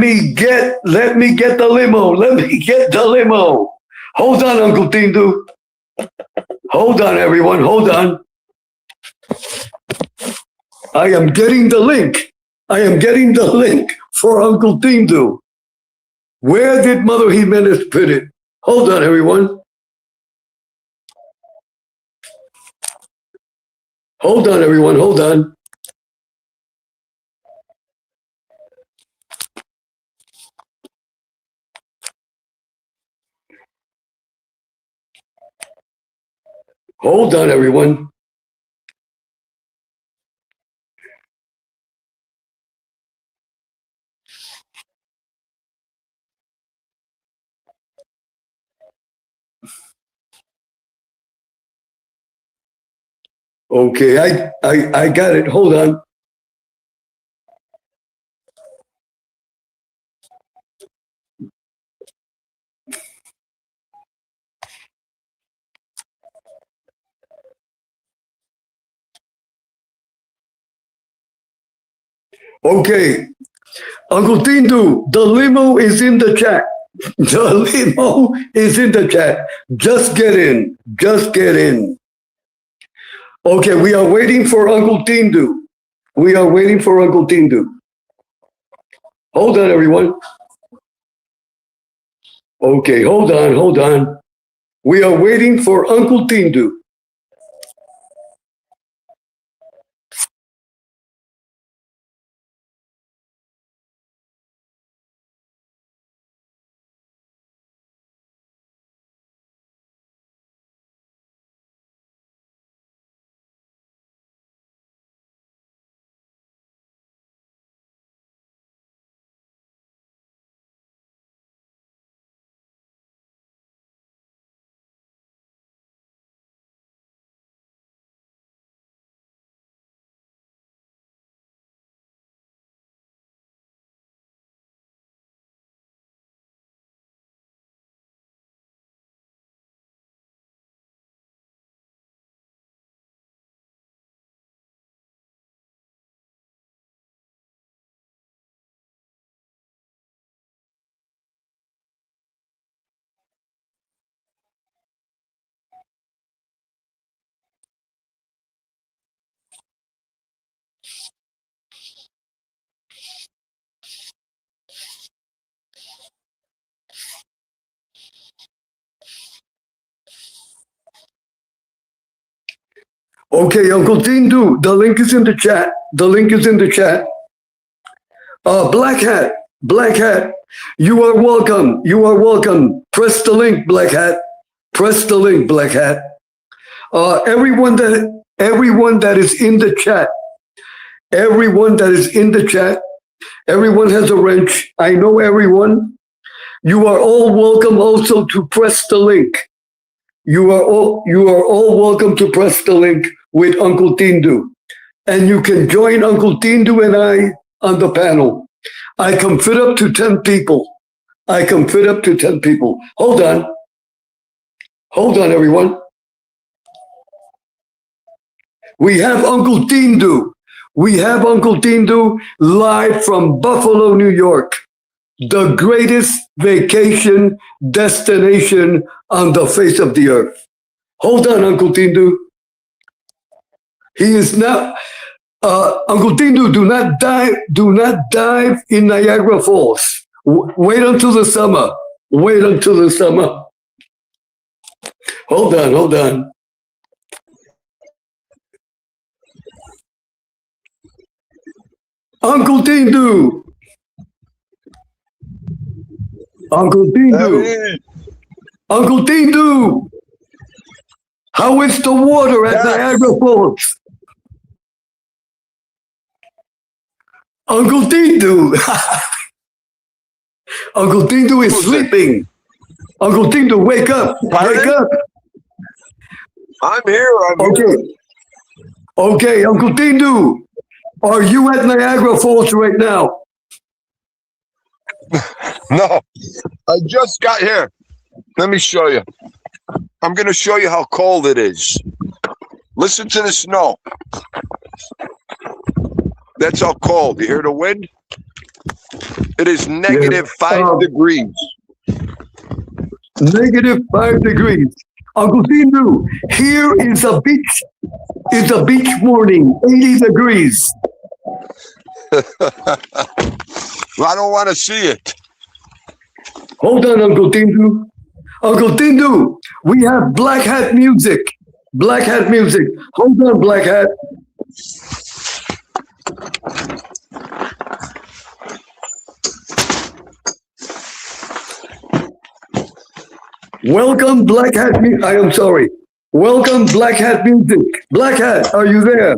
limo. Hold on, Uncle Theendu. Hold on, everyone. Hold on. I am getting the link for Uncle Theendu. Where did Mother Jimenez put it? Hold on, everyone. Hold on. Hold on, everyone. Okay, I got it. Hold on. Okay. Uncle Theendu, the limo is in the chat. The limo is in the chat. Just get in. Just get in. Okay, we are waiting for Uncle Theendu. We are waiting for Uncle Theendu. Hold on, everyone. Okay, hold on. We are waiting for Uncle Theendu. Okay, Uncle Theendu, the link is in the chat. The link is in the chat. Black Hat, you are welcome. You are welcome. Press the link, Black Hat. Press the link, Black Hat. Everyone that is in the chat, everyone has a wrench. I know everyone. You are all welcome also to press the link. You are all welcome to press the link with Uncle Theendu. And you can join Uncle Theendu and I on the panel. I can fit up to 10 people. Hold on, everyone. We have Uncle Theendu. Live from Buffalo, New York. The greatest vacation destination on the face of the earth. Hold on, Uncle Theendu. He is now, Uncle Theendu, do not dive in Niagara Falls. Wait until the summer. Hold on. Uncle Theendu. How is the water at Niagara Falls? Uncle Theendu. Uncle Theendu is sleeping. Uncle Theendu, wake up. I'm here. Okay, Uncle Theendu, are you at Niagara Falls right now? No, I just got here. Let me show you. I'm going to show you how cold it is. Listen to the snow. That's how cold. You hear the wind? It is negative 5 degrees. Negative 5 degrees. Uncle Theendu, here is a beach. It's a beach morning, 80 degrees. I don't want to see it. Hold on, Uncle Theendu. Uncle Theendu, we have Black Hat music. Hold on, Black Hat. Welcome, Black Hat. I am sorry. Welcome, Black Hat music. Black Hat, are you there?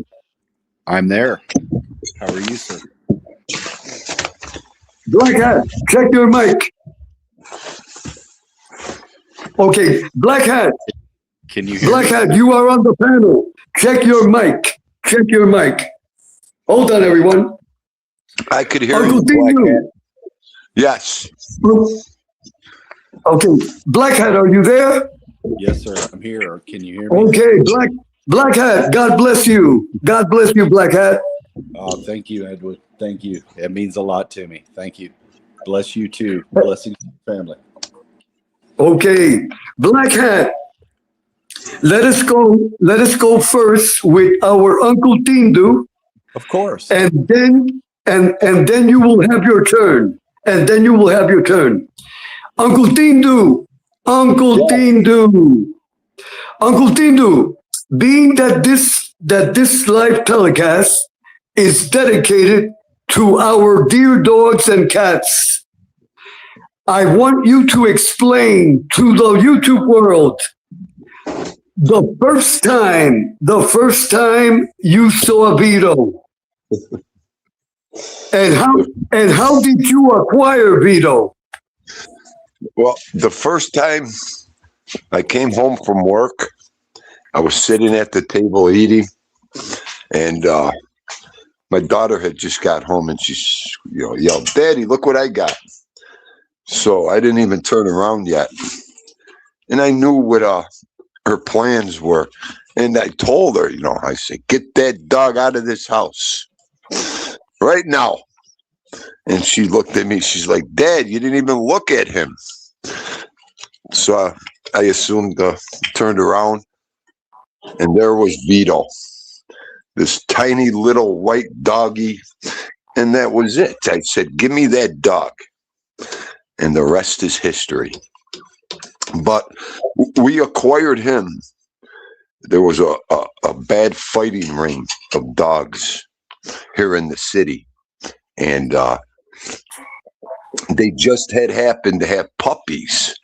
I'm there. How are you, sir? Black Hat, check your mic. Okay, Black Hat. Can you hear Black me? Hat, you are on the panel. Check your mic. Hold on, everyone. I could hear Uncle you, Black Theendu. Hat. Yes. Okay, Black Hat, are you there? Yes, sir. I'm here. Can you hear me? Okay, Black Hat, God bless you. God bless you, Black Hat. Oh, thank you, Edward. Thank you. It means a lot to me. Thank you. Bless you too. Blessings to your family. Okay, Black Hat. Let us go. Let us go first with our Uncle Tindu, Of course. and then you will have your turn. And then you will have your turn. Uncle Tindu, Uncle Tindu, Uncle Tindu. Being that this live telecast is dedicated to our dear dogs and cats, I want you to explain to the YouTube world the first time you saw Vito, and how did you acquire Vito? Well, the first time I came home from work, I was sitting at the table eating, and my daughter had just got home, and she's yelled, "Daddy, look what I got!" So I didn't even turn around yet, and I knew what her plans were, and I told her, I said, "Get that dog out of this house right now." And she looked at me. She's like, "Dad, you didn't even look at him." So I assumed, turned around, and there was Vito, this tiny little white doggy, and that was it. I said, "Give me that dog," and the rest is history. But we acquired him. There was a bad fighting ring of dogs here in the city, and they just had happened to have puppies,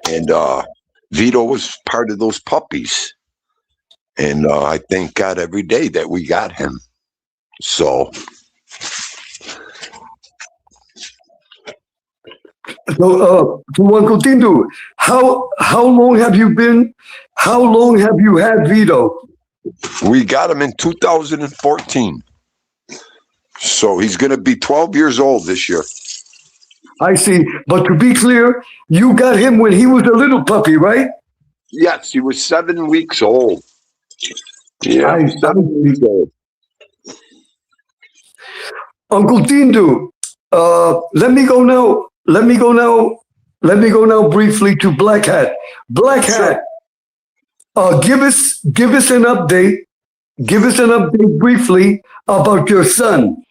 and Vito was part of those puppies, and I thank God every day that we got him. So To Uncle Tindu, how long have you been? How long have you had Vito? we got him in 2014. So he's going to be 12 years old this year. I see. But to be clear, you got him when he was a little puppy, right? Yes, he was 7 weeks old. Yeah, I 7 weeks old. Uncle Tindu, let me go now. Let me go now briefly to Black Hat. Black Hat, give us an update. Give us an update briefly about your son.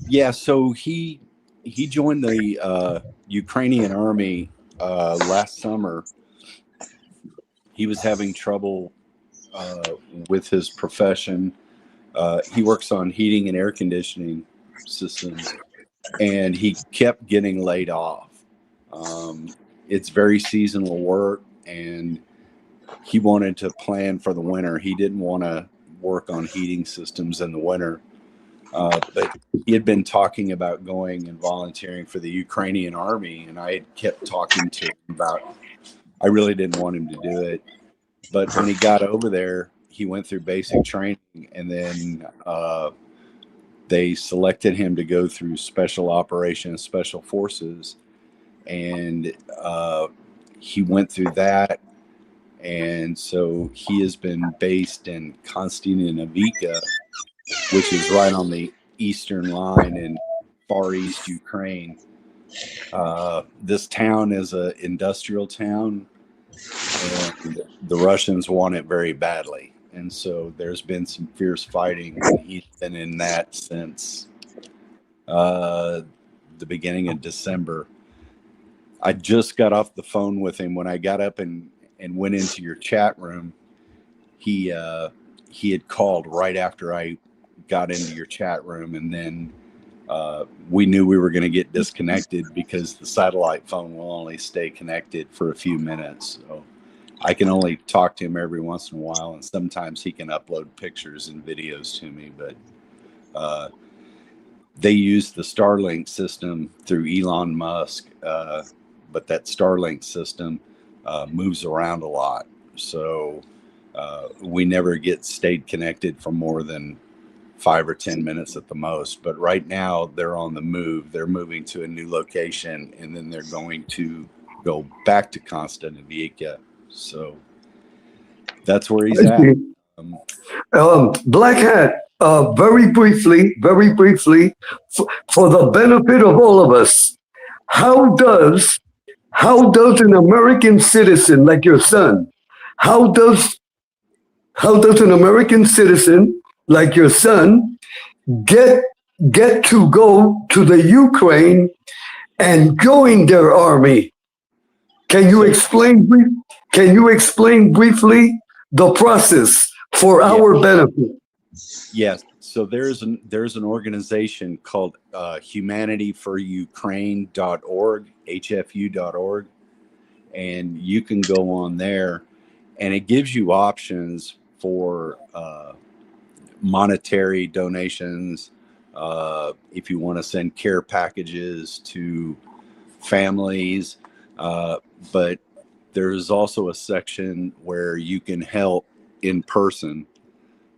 Yeah, so he joined the Ukrainian army last summer. He was having trouble with his profession. He works on heating and air conditioning systems, and he kept getting laid off. It's very seasonal work, and he wanted to plan for the winter. He didn't want to work on heating systems in the winter. But he had been talking about going and volunteering for the Ukrainian army, and I had kept talking to him about, I really didn't want him to do it. But when he got over there, he went through basic training, and then they selected him to go through special operations, special forces, and he went through that. And so he has been based in Konstantinivka, which is right on the eastern line in Far East Ukraine. This town is an industrial town, and the Russians want it very badly. And so there's been some fierce fighting, and he's been in that since the beginning of December. I just got off the phone with him when I got up and went into your chat room. He had called right after I got into your chat room, and then we knew we were going to get disconnected because the satellite phone will only stay connected for a few minutes. So I can only talk to him every once in a while, and sometimes he can upload pictures and videos to me. But they use the Starlink system through Elon Musk, but that Starlink system moves around a lot. So we never stayed connected for more than 5 or 10 minutes at the most. But right now they're on the move. They're moving to a new location, and then they're going to go back to Konstantinivka. So that's where he's at. Black Hat, very briefly, for the benefit of all of us, how does an American citizen like your son, how does an American citizen like your son get to go to the Ukraine and join their army? Can you explain briefly the process for our benefit? Yes. So there's an organization called humanityforukraine.org, hfu.org, and you can go on there, and it gives you options for monetary donations, if you want to send care packages to families, but there's also a section where you can help in person.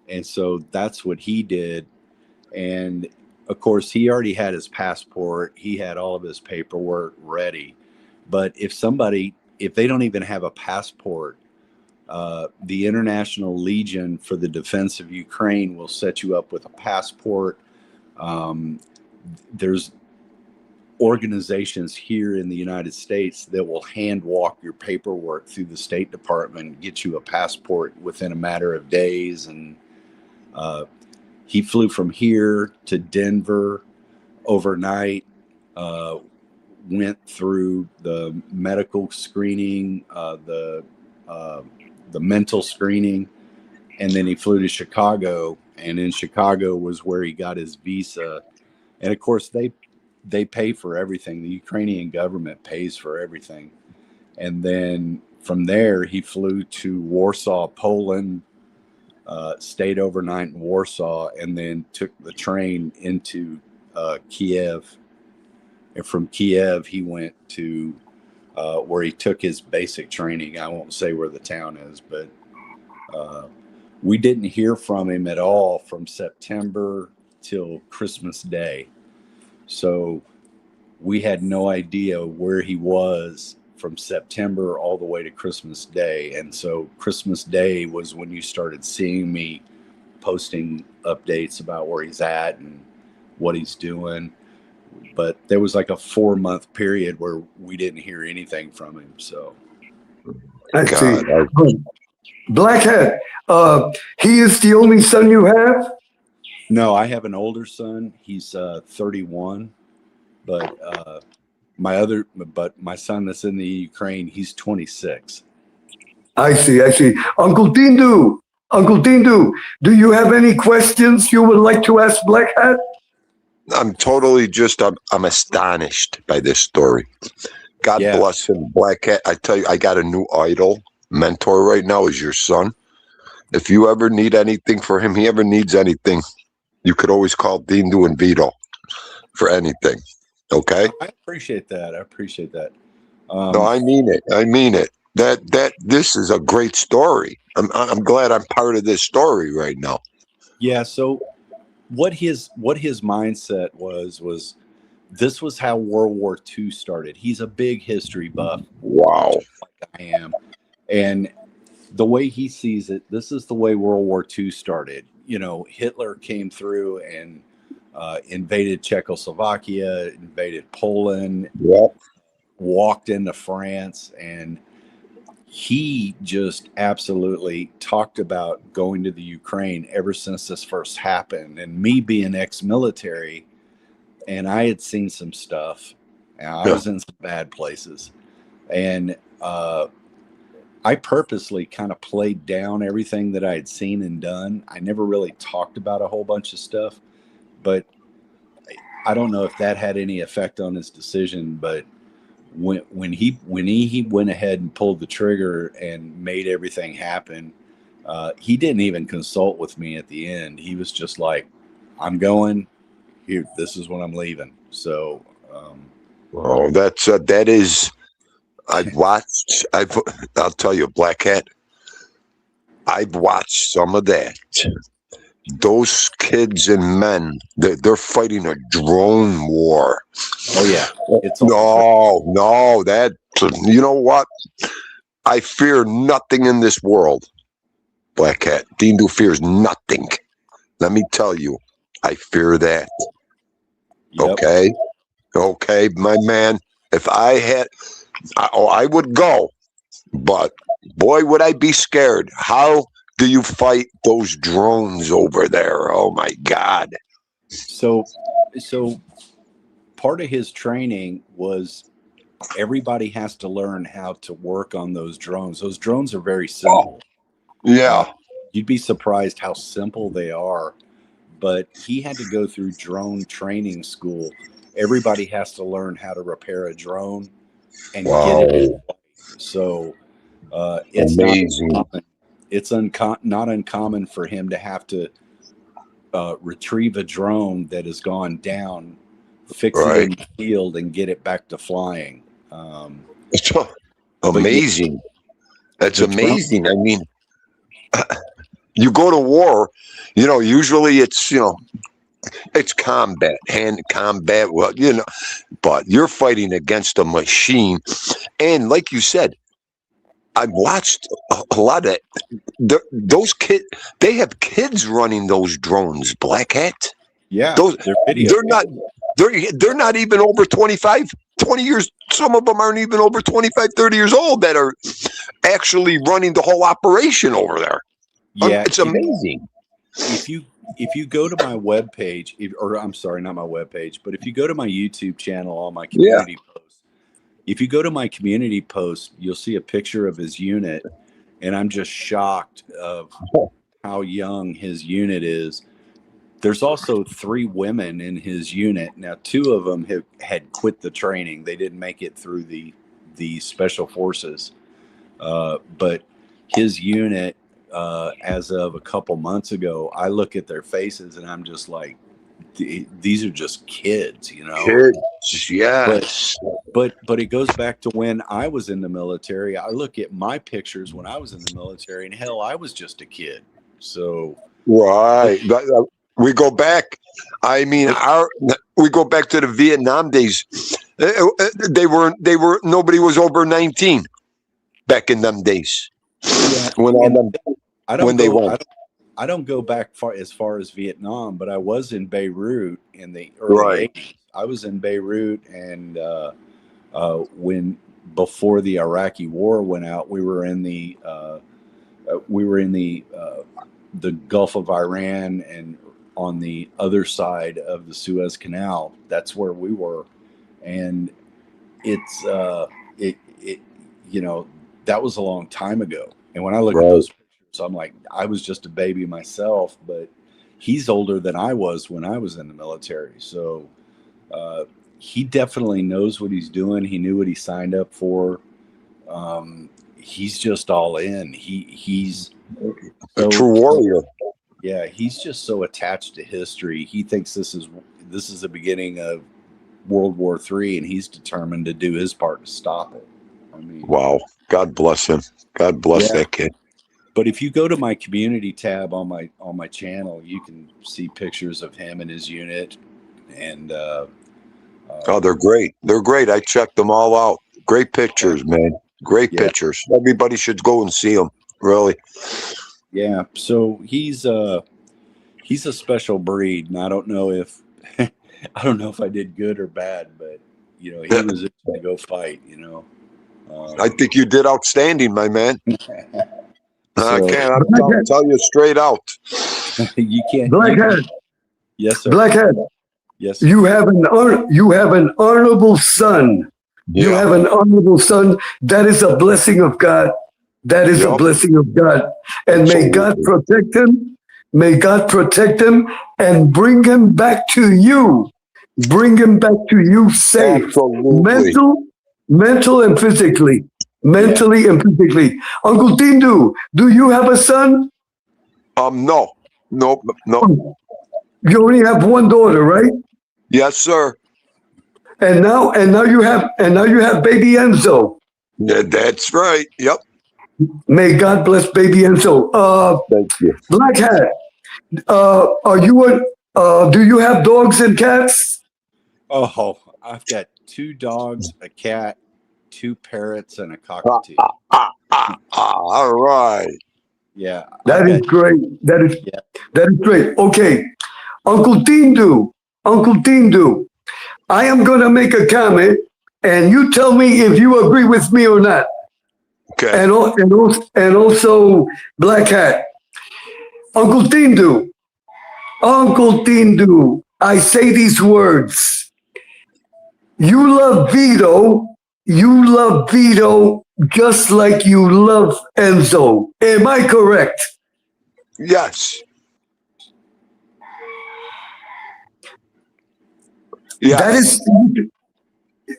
And so that's what he did. And of course, he already had his passport. He had all of his paperwork ready. But if they don't even have a passport, the International Legion for the Defense of Ukraine will set you up with a passport. There's organizations here in the United States that will hand walk your paperwork through the State Department, get you a passport within a matter of days. And he flew from here to Denver overnight, went through the medical screening, the mental screening, and then he flew to Chicago. And in Chicago was where he got his visa. And of course, they pay for everything. The Ukrainian government pays for everything. And then from there, he flew to Warsaw, Poland, stayed overnight in Warsaw, and then took the train into Kiev. And from Kiev, he went to where he took his basic training. I won't say where the town is, but we didn't hear from him at all from September till Christmas Day. So we had no idea where he was from September all the way to Christmas Day. And so Christmas Day was when you started seeing me posting updates about where he's at and what he's doing. But there was like a 4-month period where we didn't hear anything from him. So I see. Blackhead, he is the only son you have? no, I have an older son. He's 31, but my son that's in the Ukraine, he's 26. I see. Uncle theendu, do you have any questions you would like to ask Blackhead? I'm totally I'm astonished by this story. God bless him, Black Cat. I tell you, I got a new idol, mentor right now is your son. If you ever need anything for him, he ever needs anything, you could always call theendu and Vito for anything. Okay? I appreciate that. No, I mean it. This is a great story. I'm glad I'm part of this story right now. Yeah. So what his mindset was this was how World War II started. He's a big history buff. Wow. Like I am. And the way he sees it, this is the way World War II started. You know, Hitler came through and invaded Czechoslovakia, invaded Poland, walked into France, and he just absolutely talked about going to the Ukraine ever since this first happened. And me being ex-military, and I had seen some stuff, and I was in some bad places, and I purposely kind of played down everything that I had seen and done. I never really talked about a whole bunch of stuff, but I don't know if that had any effect on his decision. But when he went ahead and pulled the trigger and made everything happen, he didn't even consult with me at the end. He was just like, "I'm going here. This is when I'm leaving." So, that is. I'll tell you, Black Cat, I've watched some of that. Those kids and men, they're fighting a drone war. Oh yeah. You know what? I fear nothing in this world, Black Cat. theendu fears nothing. let me tell you, I fear that. Yep. Okay, my man. If I had, I would go, but boy, would I be scared. How do you fight those drones over there? Oh my God. So part of his training was everybody has to learn how to work on those drones. Those drones are very simple. Yeah. You'd be surprised how simple they are, but he had to go through drone training school. Everybody has to learn how to repair a drone and get it. Wow. So it's Amazing. not uncommon. It's not uncommon for him to have to retrieve a drone that has gone down, fix it in the field, and get it back to flying. Amazing. That's amazing. I mean, you go to war, usually it's, it's combat, hand combat, well, but you're fighting against a machine. And like you said, I watched a lot of those kids. They have kids running those drones, Black Hat. Yeah, they're not even over 25, 20 years. Some of them aren't even over 25, 30 years old that are actually running the whole operation over there. Yeah, it's amazing. If you go to my webpage, or I'm sorry, not my webpage, but if you go to my YouTube channel, all my community posts, if you go to my community post, you'll see a picture of his unit, and I'm just shocked of how young his unit is. There's also 3 women in his unit. Now, 2 of them had quit the training. They didn't make it through the special forces. But his unit, as of a couple months ago, I look at their faces and I'm just like, these are just kids, Kids, yes. But it goes back to when I was in the military. I look at my pictures when I was in the military, and hell, I was just a kid. So we go back. I mean, we go back to the Vietnam days. They were nobody was over 19 back in them days. Yeah, I don't go back as far as Vietnam, but I was in Beirut in the early 80s. I was in Beirut, and when before the Iraqi War went out, we were in the Gulf of Iran, and on the other side of the Suez Canal. That's where we were, and it's that was a long time ago. And when I look at those pictures, I'm like, I was just a baby myself, but he's older than I was when I was in the military. So he definitely knows what he's doing. He knew what he signed up for. He's just all in. He's a true warrior. Yeah, he's just so attached to history. He thinks this is the beginning of World War III, and he's determined to do his part to stop it. I mean, wow. God bless him. God bless that kid. But if you go to my community tab on my channel, you can see pictures of him and his unit. And they're great. They're great. I checked them all out. Great pictures, man. Great pictures. Everybody should go and see them. Really. Yeah. So he's a special breed, and I don't know if I did good or bad, but he was just going to go fight. I think you did outstanding, my man. I can't. I'll tell you straight out. You can't. Blackhead. Yes, sir. Blackhead. Yes. Sir. You have an honorable son. Yeah. You have an honorable son. That is a blessing of God. That is a blessing of God. And may God protect him. May God protect him and bring him back to you. Bring him back to you safe. Absolutely. Mental and physically. Mentally and physically. Uncle theendu, do you have a son? No. You only have one daughter, right? Yes, sir. And now you have baby Enzo. Yeah, that's right. Yep. May God bless baby Enzo. Thank you. Black Hat, do you have dogs and cats? Oh, I've got 2 dogs, a cat, 2 parrots, and a cockatoo. All right. Yeah. That is great. That is great. Okay, Uncle Theendu, I am gonna make a comment, and you tell me if you agree with me or not. Okay. And also Black Hat. Uncle Theendu, I say these words. You love Vito just like you love Enzo. Am I correct? Yes. Yes. That is,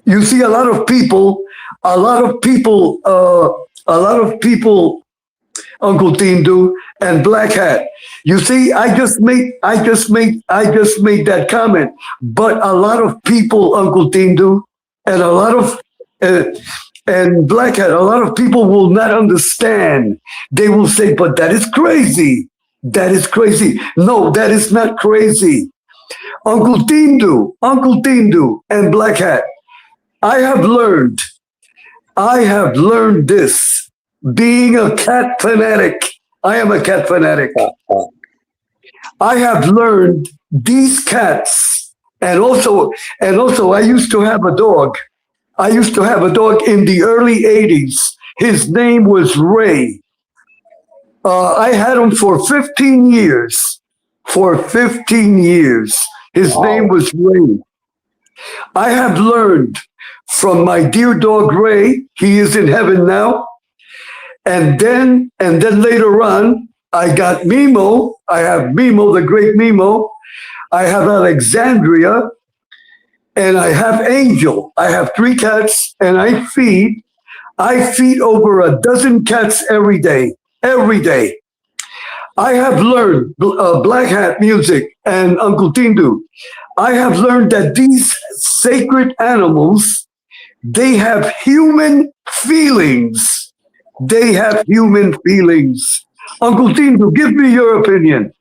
you see, a lot of people, Uncle Theendu and Black Hat. You see, I just made that comment. But a lot of people, Uncle Theendu, and a lot of and Black Hat, a lot of people will not understand. They will say, "But that is crazy. That is crazy." No, that is not crazy. Uncle Theendu, and Black Hat. I have learned this. Being a cat fanatic, I am a cat fanatic. I have learned these cats, and also I used to have a dog. In the early 80s. His name was Ray. I had him for 15 years. His name was Ray. I have learned from my dear dog Ray, he is in heaven now. And then later on, I got Mimo. I have Mimo, the great Mimo. I have Alexandria, and I have Angel. I have 3 cats, and I feed over a dozen cats every day. I have learned Black Hat music and Uncle Theendu. I have learned that these sacred animals, they have human feelings. Uncle Theendu, give me your opinion.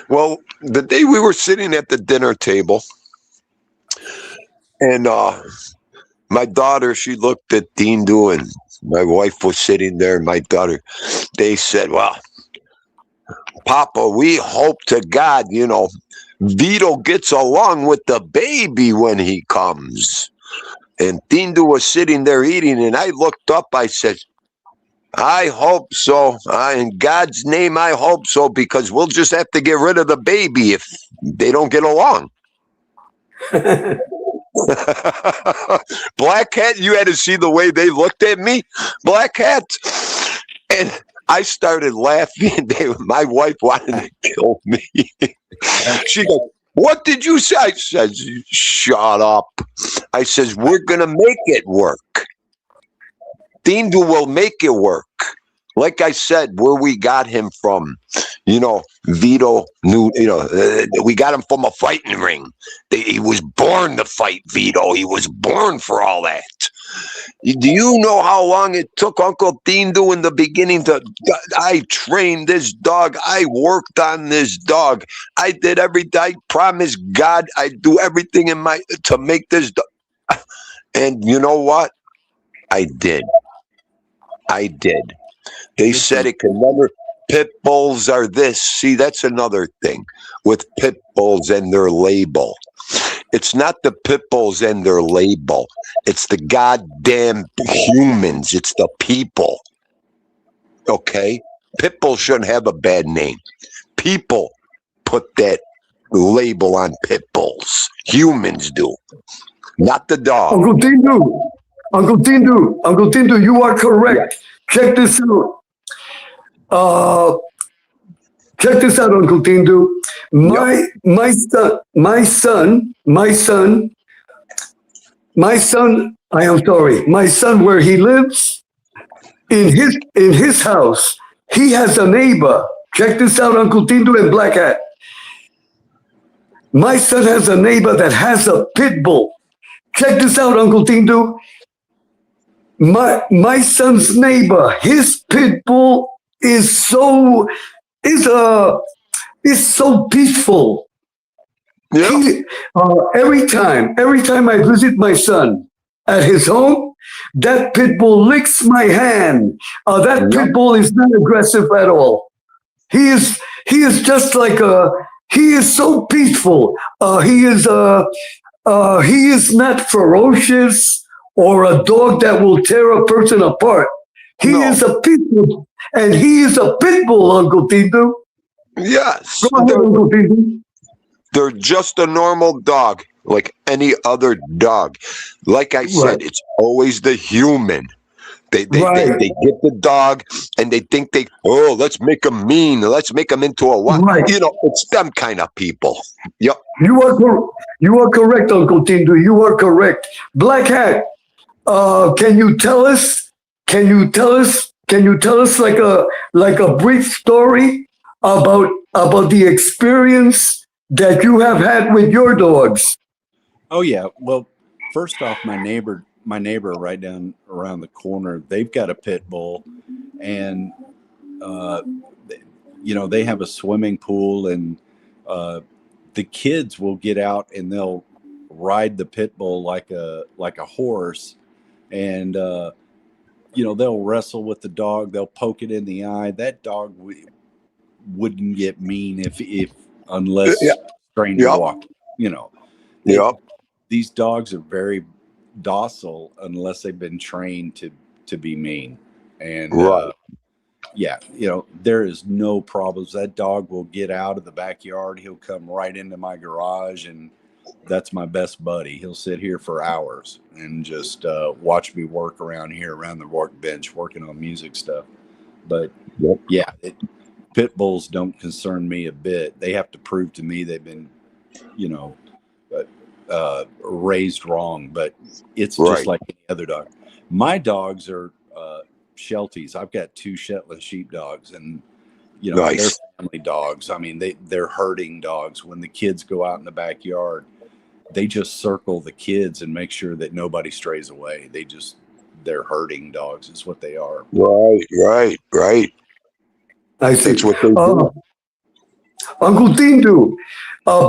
Well, the day we were sitting at the dinner table, and my daughter, she looked at Theendu, and my wife was sitting there, and my daughter, they said, "Well, Papa, we hope to God, Vito gets along with the baby when he comes." And Theendu was sitting there eating, and I looked up, I said, "I hope so. In God's name, I hope so, because we'll just have to get rid of the baby if they don't get along." Black Cat, you had to see the way they looked at me. Black Cat. And I started laughing. My wife wanted to kill me. She goes, "What did you say?" I said, "Shut up." I says, "We're going to make it work. Theendu will make it work." Like I said, where we got him from, Vito knew, we got him from a fighting ring. He was born to fight, Vito. He was born for all that. Do you know how long it took Uncle Theendu in the beginning I trained this dog. I worked on this dog. I did everything. I promised God I'd do everything to make this dog. And you know what? I did. They said it can never. Pit bulls are this. See, that's another thing with pit bulls and their label. It's not the pit bulls and their label. It's the goddamn humans. It's the people. Okay? Pit bulls shouldn't have a bad name. People put that label on pit bulls. Humans do. Not the dog. Uncle Theendu, you are correct. Check this out. Uncle Theendu. My son, where he lives, in his house, he has a neighbor. Check this out, Uncle Theendu and Black Hat. My son has a neighbor that has a pit bull. Check this out, Uncle Theendu. My son's neighbor, his pit bull is so peaceful. Yeah. Every time I visit my son at his home, That pit bull licks my hand. That pit bull is not aggressive at all. He is just like he is so peaceful. He is not ferocious or a dog that will tear a person apart. He No. is a pit bull, and he is a pit bull, Uncle Tindu. Yes. Go ahead, Uncle Tindu. They're just a normal dog, like any other dog. Like I said, Right. it's always the human. They Right. get the dog and they think let's make him mean. Let's make him into a what? Right. You know, it's them kind of people. Yep. You are correct, Uncle Tindu. You are correct. Black Hat, can you tell us? Can you tell us like a brief story about the experience that you have had with your dogs? Oh yeah. Well, first off, my neighbor right down around the corner, they've got a pit bull, and they have a swimming pool, and the kids will get out and they'll ride the pit bull like a horse, and they'll wrestle with the dog. They'll poke it in the eye. That dog wouldn't get mean if unless trained to walk. Yep. These dogs are very docile unless they've been trained to be mean. And Right. there is no problems. That dog will get out of the backyard. He'll come right into my garage, and that's my best buddy. He'll sit here for hours and just watch me work around here around the workbench, working on music stuff. But pit bulls don't concern me a bit. They have to prove to me they've been raised wrong, but it's just like any other dog. My dogs are Shelties. I've got 2 Shetland sheepdogs, and Nice. they're family dogs. I mean, they're herding dogs. When the kids go out in the backyard, they just circle the kids and make sure that nobody strays away. They're herding dogs is what they are. Right. I see. That's what they do. Uncle Tindu,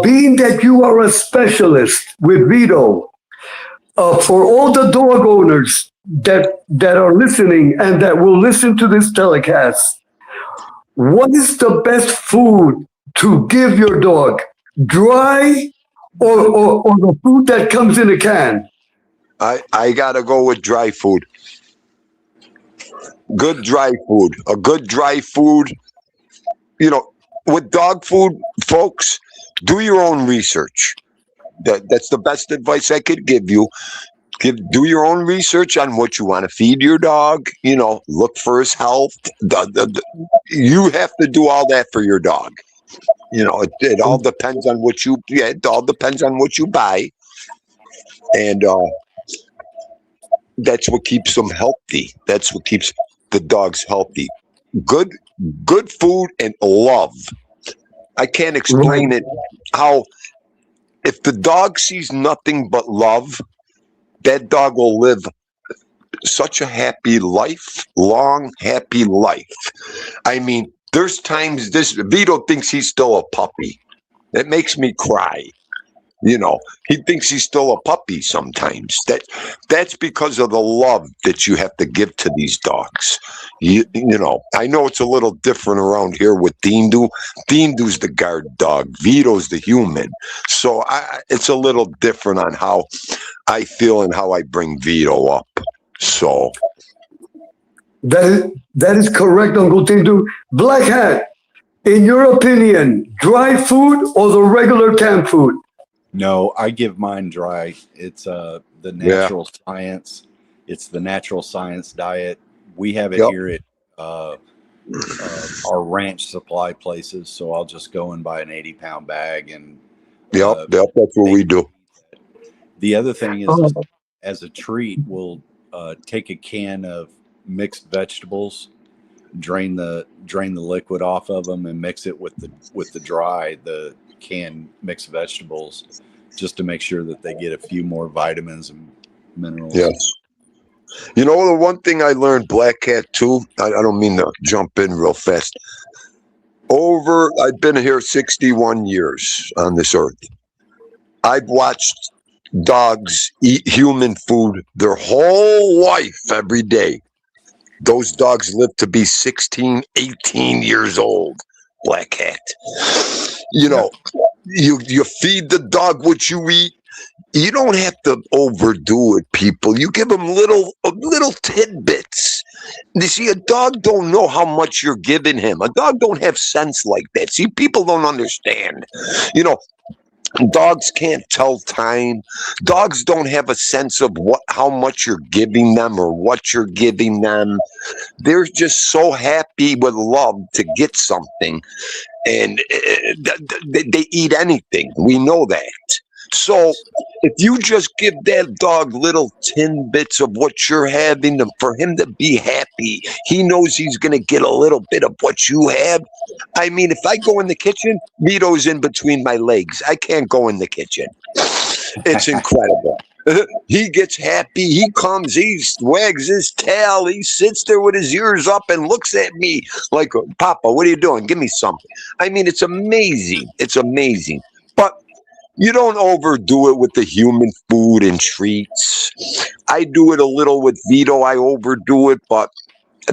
being that you are a specialist with Vito, for all the dog owners that are listening and that will listen to this telecast, what is the best food to give your dog? Dry or the food that comes in a can? I gotta go with dry food. Good dry food. A good dry food. With dog food, folks, do your own research. That's the best advice I could give you. Do your own research on what you want to feed your dog. Look for his health. You have to do all that for your dog. It all depends on what you. Yeah, it all depends on what you buy, and that's what keeps them healthy. That's what keeps the dogs healthy. Good food and love. I can't explain it. How if the dog sees nothing but love, that dog will live such a happy life, long, happy life. I mean, there's times Vito thinks he's still a puppy. It makes me cry. He thinks he's still a puppy sometimes. That's because of the love that you have to give to these dogs. I know it's a little different around here with theendu. Theendu's the guard dog. Vito's the human. So it's a little different on how I feel and how I bring Vito up. So that is correct, Uncle Tindu. Black Hat, in your opinion, dry food or the regular canned food? No, I give mine dry. It's the natural science. It's the natural science diet. We have it here at our ranch supply places. So I'll just go and buy an 80-pound bag and. Yep, that's what we do. The other thing is, as a treat, we'll take a can of mixed vegetables, drain the liquid off of them, and mix it with the canned mixed vegetables, just to make sure that they get a few more vitamins and minerals. Yes. The one thing I learned, Black Cat, too, I don't mean to jump in real fast. I've been here 61 years on this earth. I've watched dogs eat human food their whole life every day. Those dogs live to be 16, 18 years old. Black cat. You know, you feed the dog what you eat. You don't have to overdo it, people. You give them little tidbits. You see, a dog don't know how much you're giving him. A dog don't have sense like that. See, people don't understand. You know, dogs can't tell time. Dogs don't have a sense of how much you're giving them or what you're giving them. They're just so happy with love to get something, and they eat anything. We know that. So if you just give that dog little tidbits of what you're having, and for him to be happy, he knows he's going to get a little bit of what you have. I mean, if I go in the kitchen, Vito's in between my legs. I can't go in the kitchen. It's incredible. He gets happy. He comes, he wags his tail. He sits there with his ears up and looks at me like, Papa, what are you doing? Give me something. I mean, it's amazing. It's amazing. But you don't overdo it with the human food and treats. I do it a little with Vito. I overdo it, but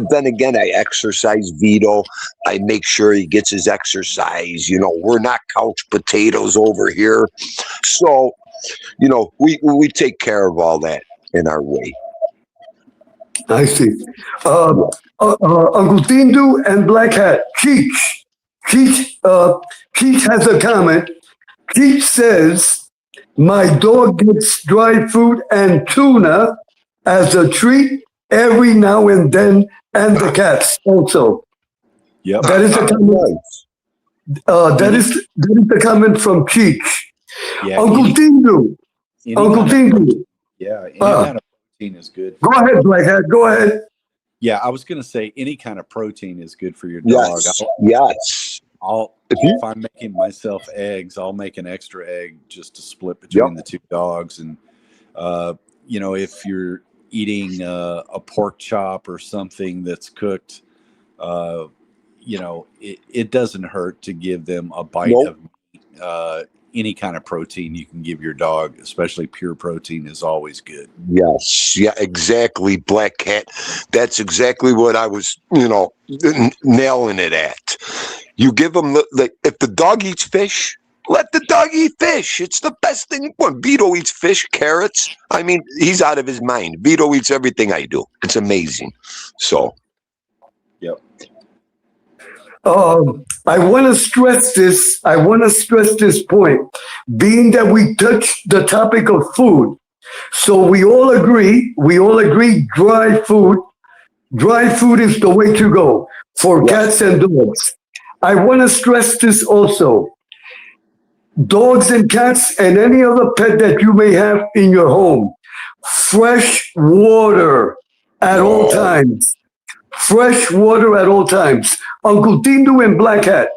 then again, I exercise Vito. I make sure he gets his exercise. You know, we're not couch potatoes over here. So, you know, we take care of all that in our way. I see. Uncle Theendu and Black Hat. Cheech has a comment. Cheech says, my dog gets dry food and tuna as a treat every now and then, and the cats also. Yep. That is a comment. That is the comment from Cheech. Yeah, Uncle Theendu. Yeah, any kind of protein is good. Go ahead, Black Hat. Go ahead. Yeah, I was going to say any kind of protein is good for your dog. Yes. If I'm making myself eggs, I'll make an extra egg just to split between the two dogs. And, you know, if you're eating a pork chop or something that's cooked, you know, it doesn't hurt to give them a bite of meat. Any kind of protein you can give your dog, especially pure protein, is always good. Yes. Yeah, exactly, Black Cat. That's exactly what I was, you know, nailing it at. You give them if the dog eats fish, let the dog eat fish. It's the best thing. When Vito eats fish, carrots, I mean, he's out of his mind. Vito eats everything I do. It's amazing. So, yep. I want to stress this. I want to stress this point, being that we touched the topic of food. So we all agree. Dry food is the way to go for cats and dogs. I want to stress this also. Dogs and cats and any other pet that you may have in your home, fresh water at all times. Fresh water at all times. Uncle Theendu and Black Hat,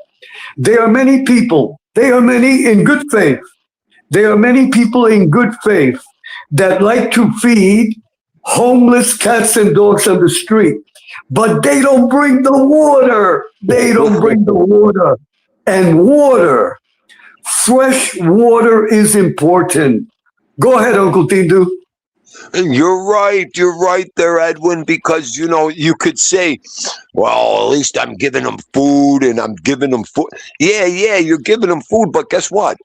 there are many people, in good faith. There are many people in good faith that like to feed homeless cats and dogs on the street, but they don't bring the water. And fresh water is important. Go ahead, Uncle Theendu. You're right there, Edwin, because, you know, you could say, well, at least I'm giving them food and I'm giving them food. Yeah, you're giving them food, but guess what?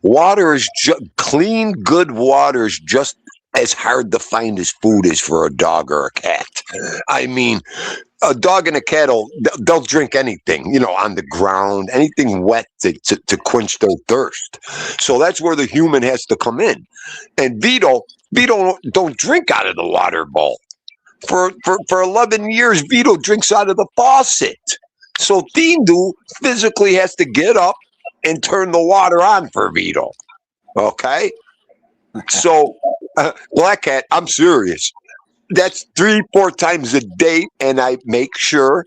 Water is clean, good water is just as hard to find as food is for a dog or a cat. I mean, a dog and a cat, they'll drink anything, you know, on the ground, anything wet to quench their thirst. So that's where the human has to come in. And Vito don't drink out of the water bowl. For 11 years, Vito drinks out of the faucet. So Theendu physically has to get up and turn the water on for Vito. Okay? So, Black Cat, I'm serious. That's 3-4 times a day, and I make sure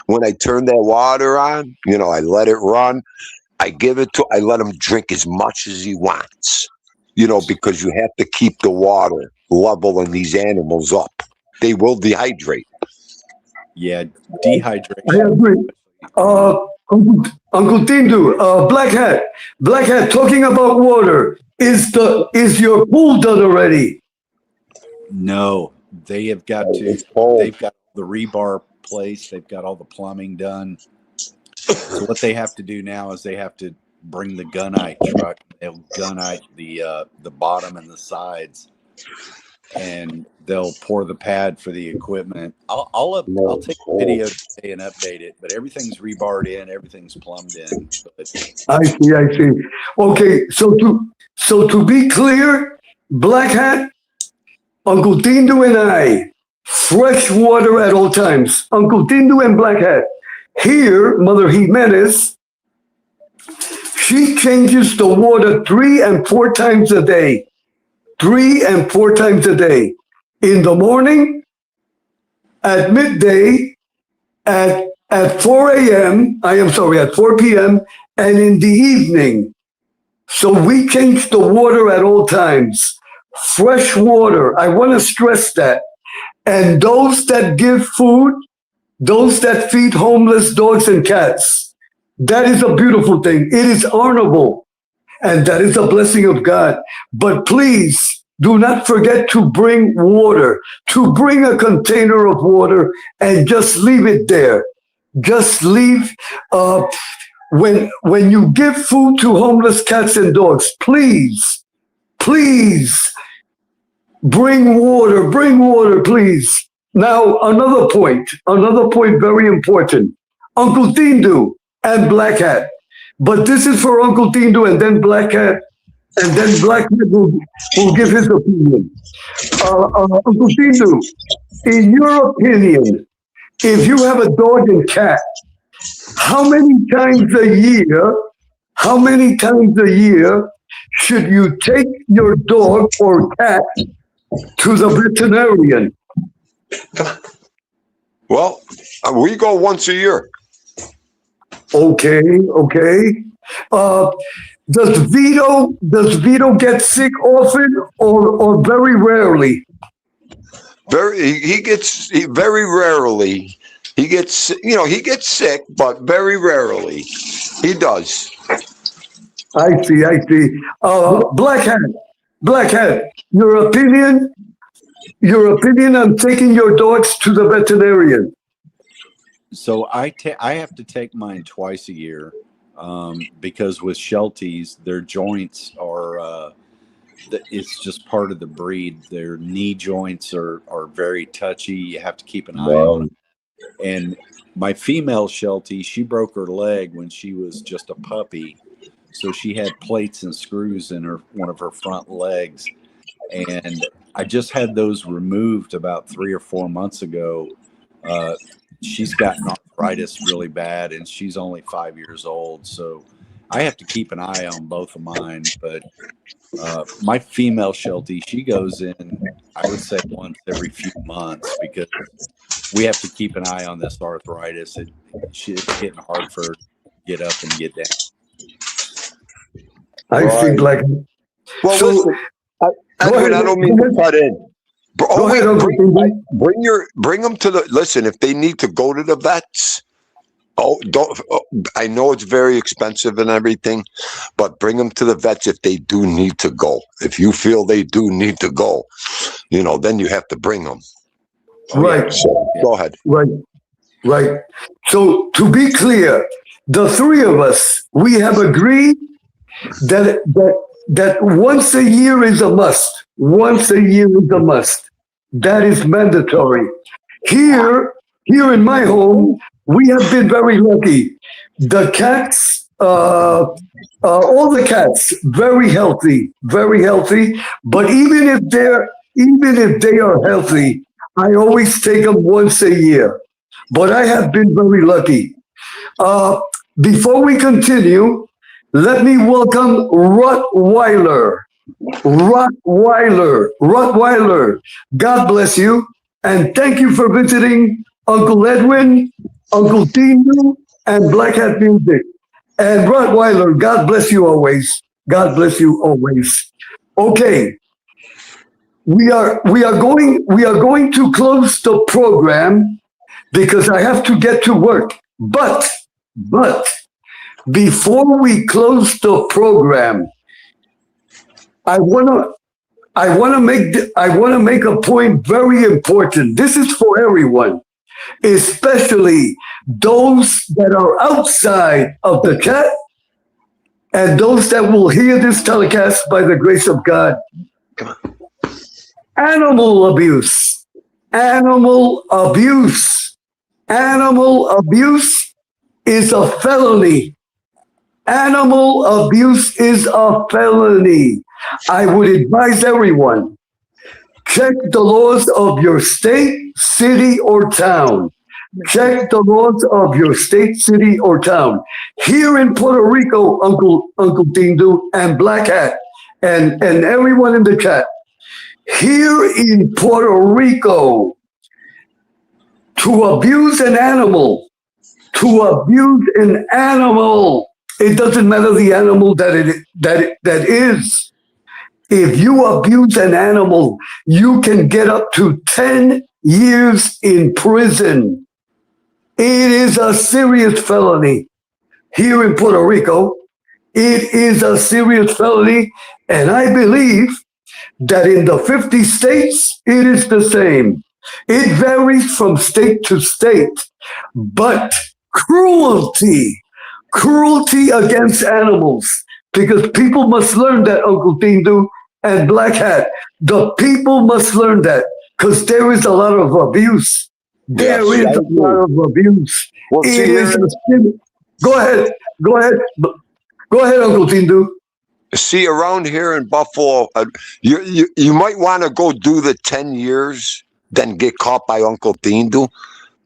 when I turn that water on, you know, I let it run. I let him drink as much as he wants, you know, because you have to keep the water level in these animals up. They will dehydrate. Yeah, dehydration. I agree. Uncle Tindu, Black Hat, talking about water. Is your pool done already? No, they have got to. It's cold. They've got the rebar placed. They've got all the plumbing done. So what they have to do now is they have to bring the gunite truck. They'll gunite the bottom and the sides, and they'll pour the pad for the equipment. I'll take a video today and update it, but everything's rebarred in, everything's plumbed in. But I see. Okay, so to be clear, Black Hat, Uncle Tindu and I, fresh water at all times. Uncle Tindu and Black Hat. Here, Mother Jimenez, she changes the water 3 and 4 times a day. 3 and 4 times a day. In the morning, at midday, at 4 a.m., at 4 p.m., and in the evening. So we change the water at all times. Fresh water. I want to stress that. And those that give food, those that feed homeless dogs and cats, that is a beautiful thing. It is honorable. And that is a blessing of God. But please do not forget to bring water, to bring a container of water and just leave it there. Just leave. When you give food to homeless cats and dogs, please bring water, please. Now, another point very important. Uncle Tindu and Black Hat. But this is for Uncle Tindu and then Black Hat, and then Black Hat will give his opinion. Uncle Tindu, in your opinion, if you have a dog and cat, how many times a year should you take your dog or cat to the veterinarian? Well, we go once a year. Okay. Does Vito get sick often or very rarely? Very rarely. He gets sick, but very rarely. He does. I see. Black Hat, your opinion on taking your dogs to the veterinarian? so I have to take mine twice a year because with Shelties, their joints are it's just part of the breed. Their knee joints are very touchy. You have to keep an eye on them. And my female Sheltie, she broke her leg when she was just a puppy. So she had plates and screws in one of her front legs. And I just had those removed about 3 or 4 months ago. She's gotten arthritis really bad, and she's only 5 years old. So I have to keep an eye on both of mine. But my female Sheltie, she goes in, I would say once every few months because we have to keep an eye on this arthritis. It's getting hard for her to get up and get down. I see, Black. Well, So- listen, Edwin, I don't mean to cut in. Go ahead, Uncle Tindu. Bring them to the. Listen, if they need to go to the vets, I know it's very expensive and everything, but bring them to the vets if they do need to go. If you feel they do need to go, then you have to bring them. Right. So, go ahead. Right. So to be clear, the three of us, we have agreed that once a year is a must. Once a year is a must. That is mandatory. Here in my home, we have been very lucky. The cats, all the cats, very healthy. But even if they are healthy, I always take them once a year. But I have been very lucky. Before we continue, let me welcome Rottweiler. God bless you. And thank you for visiting Uncle Edwin, Uncle Tindu, and Black Hat Music. And Rottweiler, God bless you always. God bless you always. Okay. We are going to close the program because I have to get to work. But before we close the program, I wanna make a point very important. This is for everyone, especially those that are outside of the chat and those that will hear this telecast by the grace of God. Animal abuse. Animal abuse. Animal abuse is a felony. Animal abuse is a felony. I would advise everyone, check the laws of your state, city, or town. Check the laws of your state, city, or town. Here in Puerto Rico, Uncle theendu and Black Hat, and everyone in the chat, here in Puerto Rico, to abuse an animal, it doesn't matter the animal that is. If you abuse an animal, you can get up to 10 years in prison. It is a serious felony. Here in Puerto Rico, it is a serious felony, and I believe that in the 50 states, it is the same. It varies from state to state, but cruelty against animals, because people must learn that, Uncle theendu and Black Hat. The people must learn that, because there is a lot of abuse. There is a lot of abuse. Well, Go ahead, Uncle theendu. see, around here in Buffalo, you might want to go do the 10 years, then get caught by Uncle theendu.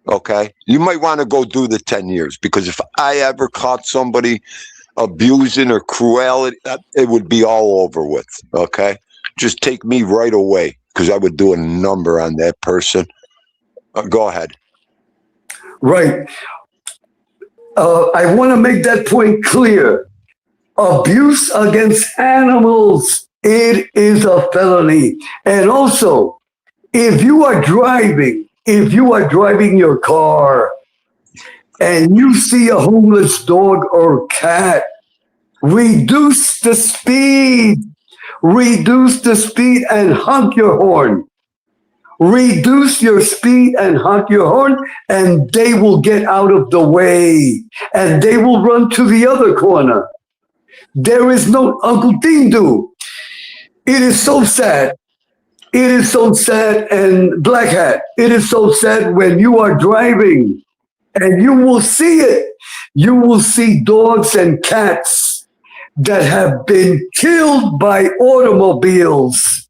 Okay, you might want to go do the 10 years, because if I ever caught somebody abusing or cruelty, it would be all over with. Okay, just take me right away, because I would do a number on that person. Go ahead. Right. I want to make that point clear. Abuse against animals, it is a felony. And also, if you are driving your car and you see a homeless dog or cat, reduce the speed and honk your horn. Reduce your speed and honk your horn, and they will get out of the way and they will run to the other corner. There is no Uncle theendu. It is so sad. It is so sad, and Black Hat, it is so sad when you are driving and you will see it. You will see dogs and cats that have been killed by automobiles.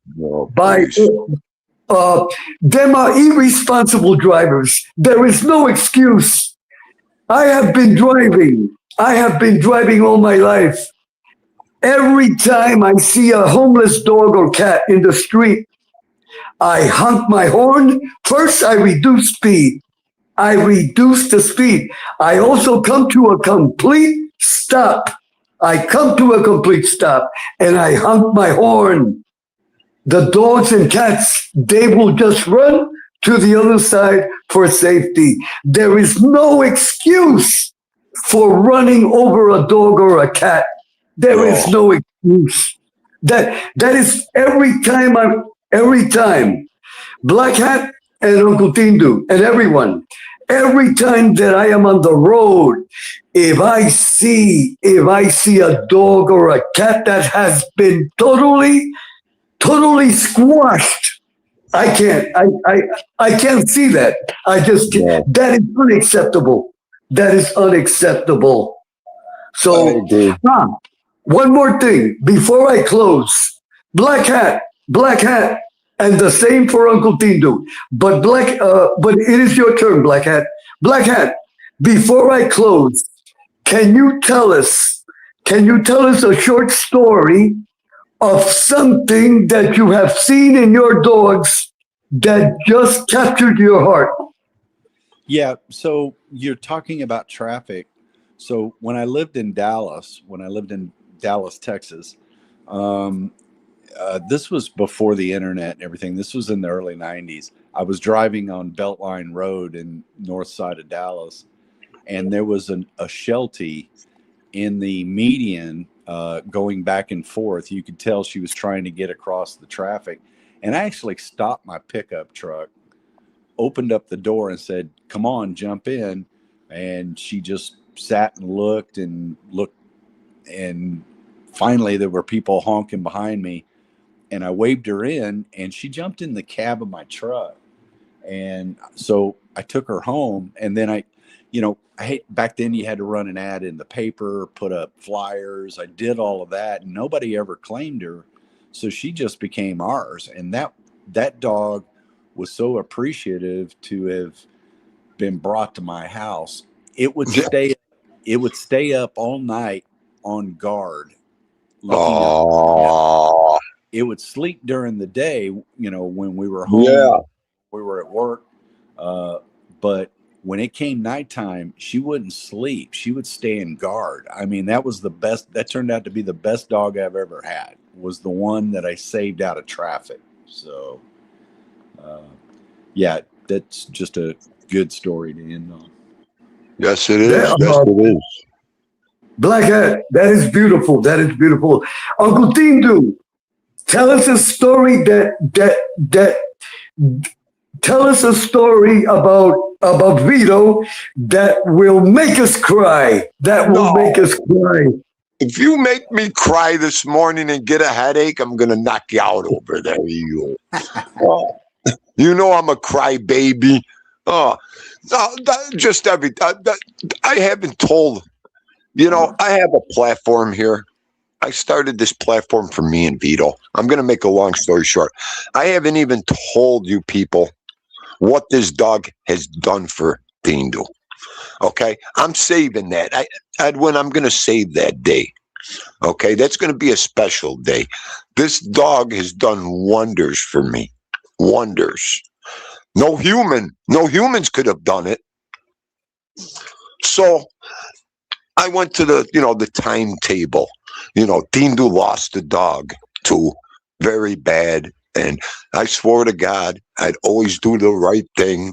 Them are irresponsible drivers. There is no excuse. I have been driving all my life. Every time I see a homeless dog or cat in the street, I honk my horn. First, I reduce speed. I reduce the speed. I also come to a complete stop. And I honk my horn. The dogs and cats, they will just run to the other side for safety. There is no excuse for running over a dog or a cat. There is no excuse. That is every time, Black Hat and Uncle theendu and everyone, every time that I am on the road, if I see a dog or a cat that has been totally squashed, I can't see that. I just can't. That is unacceptable. So, one more thing before I close. Black Hat, and the same for Uncle theendu. But it is your turn, Black Hat. Black Hat, before I close, can you tell us a short story of something that you have seen in your dogs that just captured your heart? Yeah, so you're talking about traffic. So when I lived in Dallas, Texas, this was before the internet and everything. This was in the early 90s. I was driving on Beltline Road in north side of Dallas, and there was a Sheltie in the median, going back and forth. You could tell she was trying to get across the traffic. And I actually stopped my pickup truck, opened up the door and said, "Come on, jump in." And she just sat and looked. And finally there were people honking behind me, and I waved her in, and she jumped in the cab of my truck. And so I took her home, and then I hate, back then you had to run an ad in the paper, put up flyers. I did all of that, and nobody ever claimed her. So she just became ours. And that dog was so appreciative to have been brought to my house. It would stay up all night on guard, looking up. Oh, It would sleep during the day, when we were home. yeah. We were at work. But when it came nighttime, she wouldn't sleep. She would stay in guard. I mean, that was the best. That turned out to be the best dog I've ever had, was the one that I saved out of traffic. So, yeah, that's just a good story to end on. Yes, it is. Yeah, Yes, it is. Black Hat, that is beautiful. That is beautiful. Uncle theendu, tell us a story tell us a story about Vito that will make us cry. That will make us cry. If you make me cry this morning and get a headache, I'm going to knock you out over there. You know I'm a cry baby. Oh, no, just every. I haven't told. I have a platform here. I started this platform for me and Vito. I'm going to make a long story short. I haven't even told you people what this dog has done for theendu. Okay, I'm saving that. Edwin, I'm going to save that day. Okay, that's going to be a special day. This dog has done wonders for me. Wonders. No humans could have done it. So I went to the timetable. theendu lost the dog too, very bad. And I swore to God I'd always do the right thing.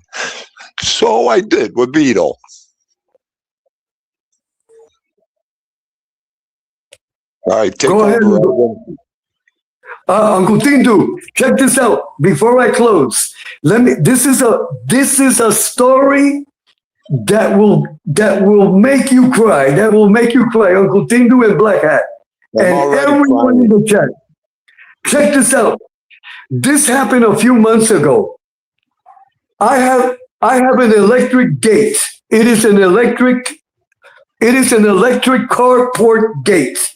So I did with Vito. All right, take Go ahead. over. Uncle theendu, check this out. Before I close, this is a story that will make you cry. That will make you cry, Uncle theendu and Black Hat. I'm And already everyone in crying. the chat. Check this out. This happened a few months ago. I have an electric gate. It is an electric carport gate.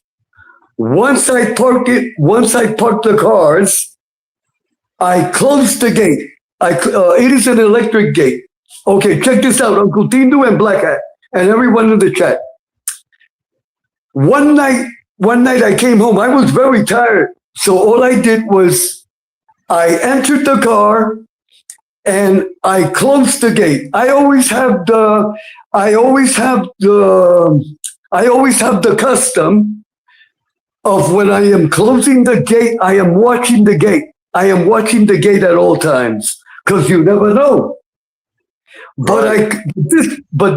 Once I park the cars, I close the gate. It is an electric gate. Okay, check this out, Uncle theendu and Black Hat, and everyone in the chat. One night I came home. I was very tired, so all I did was I entered the car and I closed the gate. I always have the custom of, when I am closing the gate, I am watching the gate. I am watching the gate at all times, because you never know. But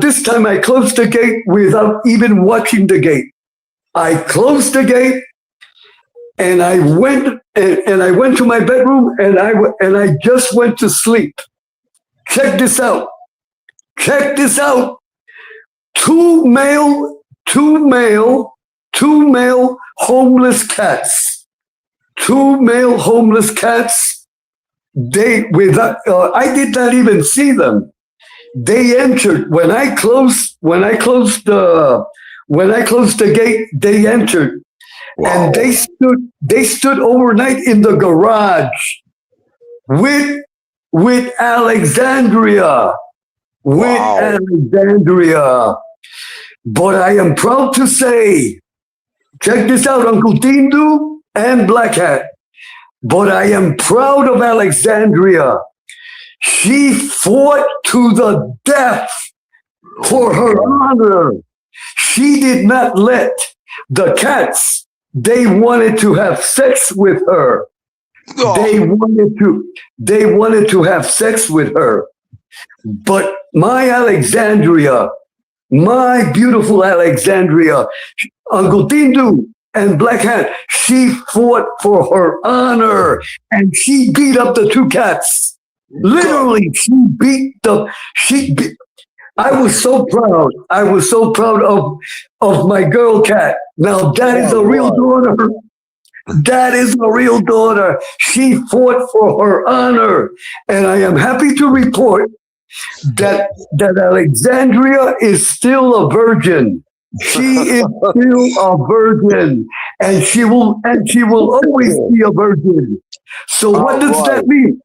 this time I closed the gate without even watching the gate. I closed the gate and I went to my bedroom and I just went to sleep. Check this out. Two male homeless cats. I did not even see them. They entered when I closed the gate. They entered. Wow. And they stood overnight in the garage with Alexandria. But I am proud to say, check this out, Uncle theendu and Black Hat. But I am proud of Alexandria. She fought to the death for her honor. She did not let the cats. They wanted to have sex with her. Oh. They wanted to have sex with her. But my Alexandria My beautiful Alexandria, Uncle Theendu and Black Hat, she fought for her honor and she beat up the two cats. Literally, I was so proud. I was so proud of my girl cat. Now that is a real daughter. That is a real daughter. She fought for her honor. And I am happy to report that Alexandria is still a virgin. She is still a virgin, and she will always be a virgin. So what does that mean,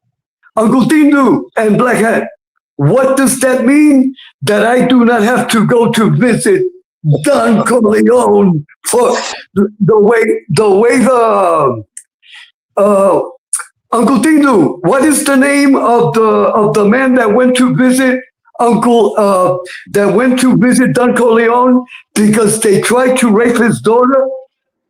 Uncle Theendu and Black Hat? What does that mean? That I do not have to go to visit Don Corleone for the way Uncle Theendu, what is the name of the man that went to visit Don Corleone because they tried to rape his daughter?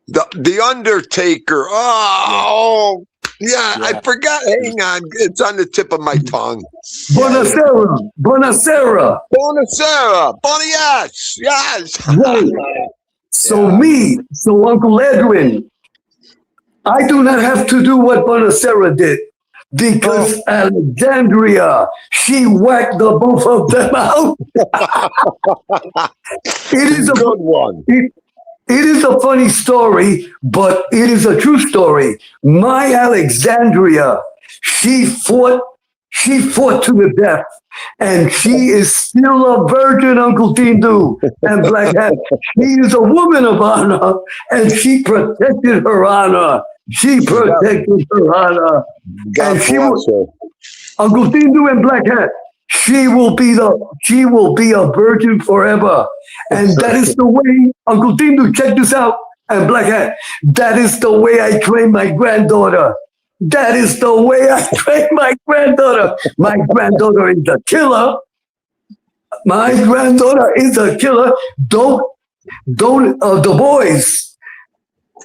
The Undertaker. Oh, yeah, I forgot. Hang on. It's on the tip of my tongue. Bonacera. Bonacera. Yes. Right. So Uncle Edwin, I do not have to do what Bonacera did because Alexandria, she whacked the both of them out. It is a good one. It is a funny story, but it is a true story. My Alexandria, she fought to the death, and she is still a virgin, Uncle Theendu and Black Hat. She is a woman of honor, and she protected her honor. She protected her honor. God bless her. Uncle Theendu and Black Hat, she will be a virgin forever. And that is the way, Uncle Theendu, check this out, and Black Hat, that is the way I train my granddaughter. That is the way I train my granddaughter. My granddaughter is a killer. My granddaughter is a killer.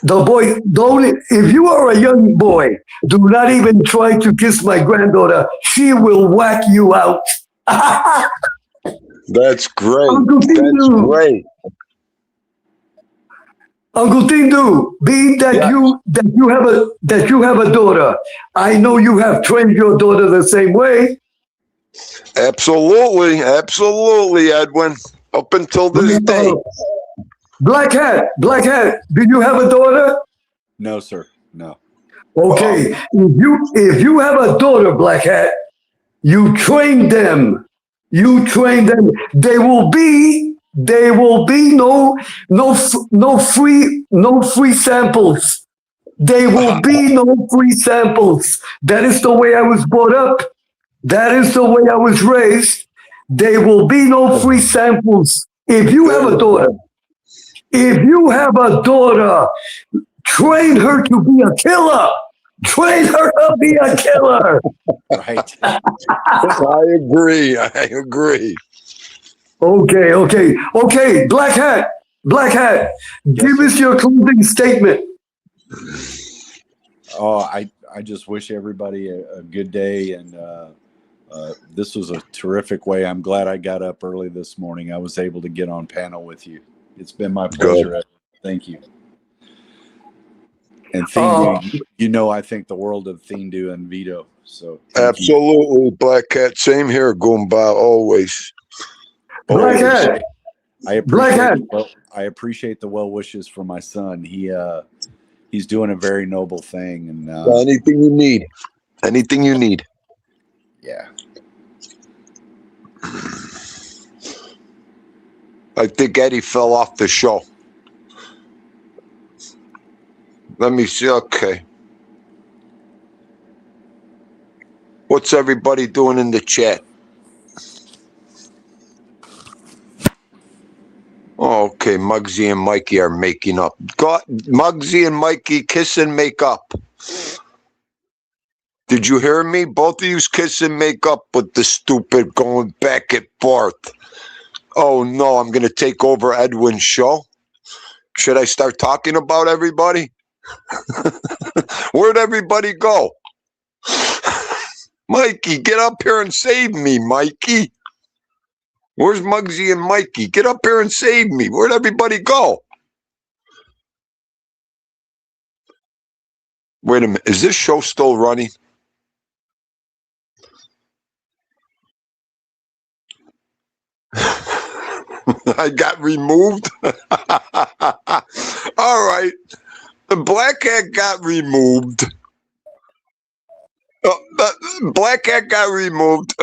If you are a young boy, do not even try to kiss my granddaughter. She will whack you out. That's great. Uncle That's great. Uncle Theendu, being that you have a daughter, I know you have trained your daughter the same way. Absolutely, Edwin. Up until this day. Black Hat, do you have a daughter? No, sir. No. Okay. If you have a daughter, Black Hat, you train them. There will be no free samples. There will be no free samples. That is the way I was brought up. That is the way I was raised. There will be no free samples. If you have a daughter, train her to be a killer. Train her to be a killer. Right. I agree. Okay. Black Hat, give us your closing statement. Oh, I just wish everybody a good day, and this was a terrific way. I'm glad I got up early this morning. I was able to get on panel with you. It's been my pleasure. Good. Thank you. And Theendu, I think the world of Theendu and Vito. So absolutely, Black Cat. Same here, Goomba. Always. Black Hat. I appreciate the well wishes for my son. He's doing a very noble thing, and anything you need. Yeah. I think Eddie fell off the show. Let me see. Okay. What's everybody doing in the chat? Oh, okay, Muggsy and Mikey are making up. Muggsy and Mikey kiss and make up. Did you hear me? Both of you kiss and make up with the stupid going back and forth. Oh no, I'm going to take over Edwin's show. Should I start talking about everybody? Where'd everybody go? Mikey, get up here and save me, Mikey. Where's Muggsy and Mikey? Get up here and save me. Where'd everybody go? Wait a minute. Is this show still running? I got removed. All right. The Black Hat got removed. Black Hat got removed.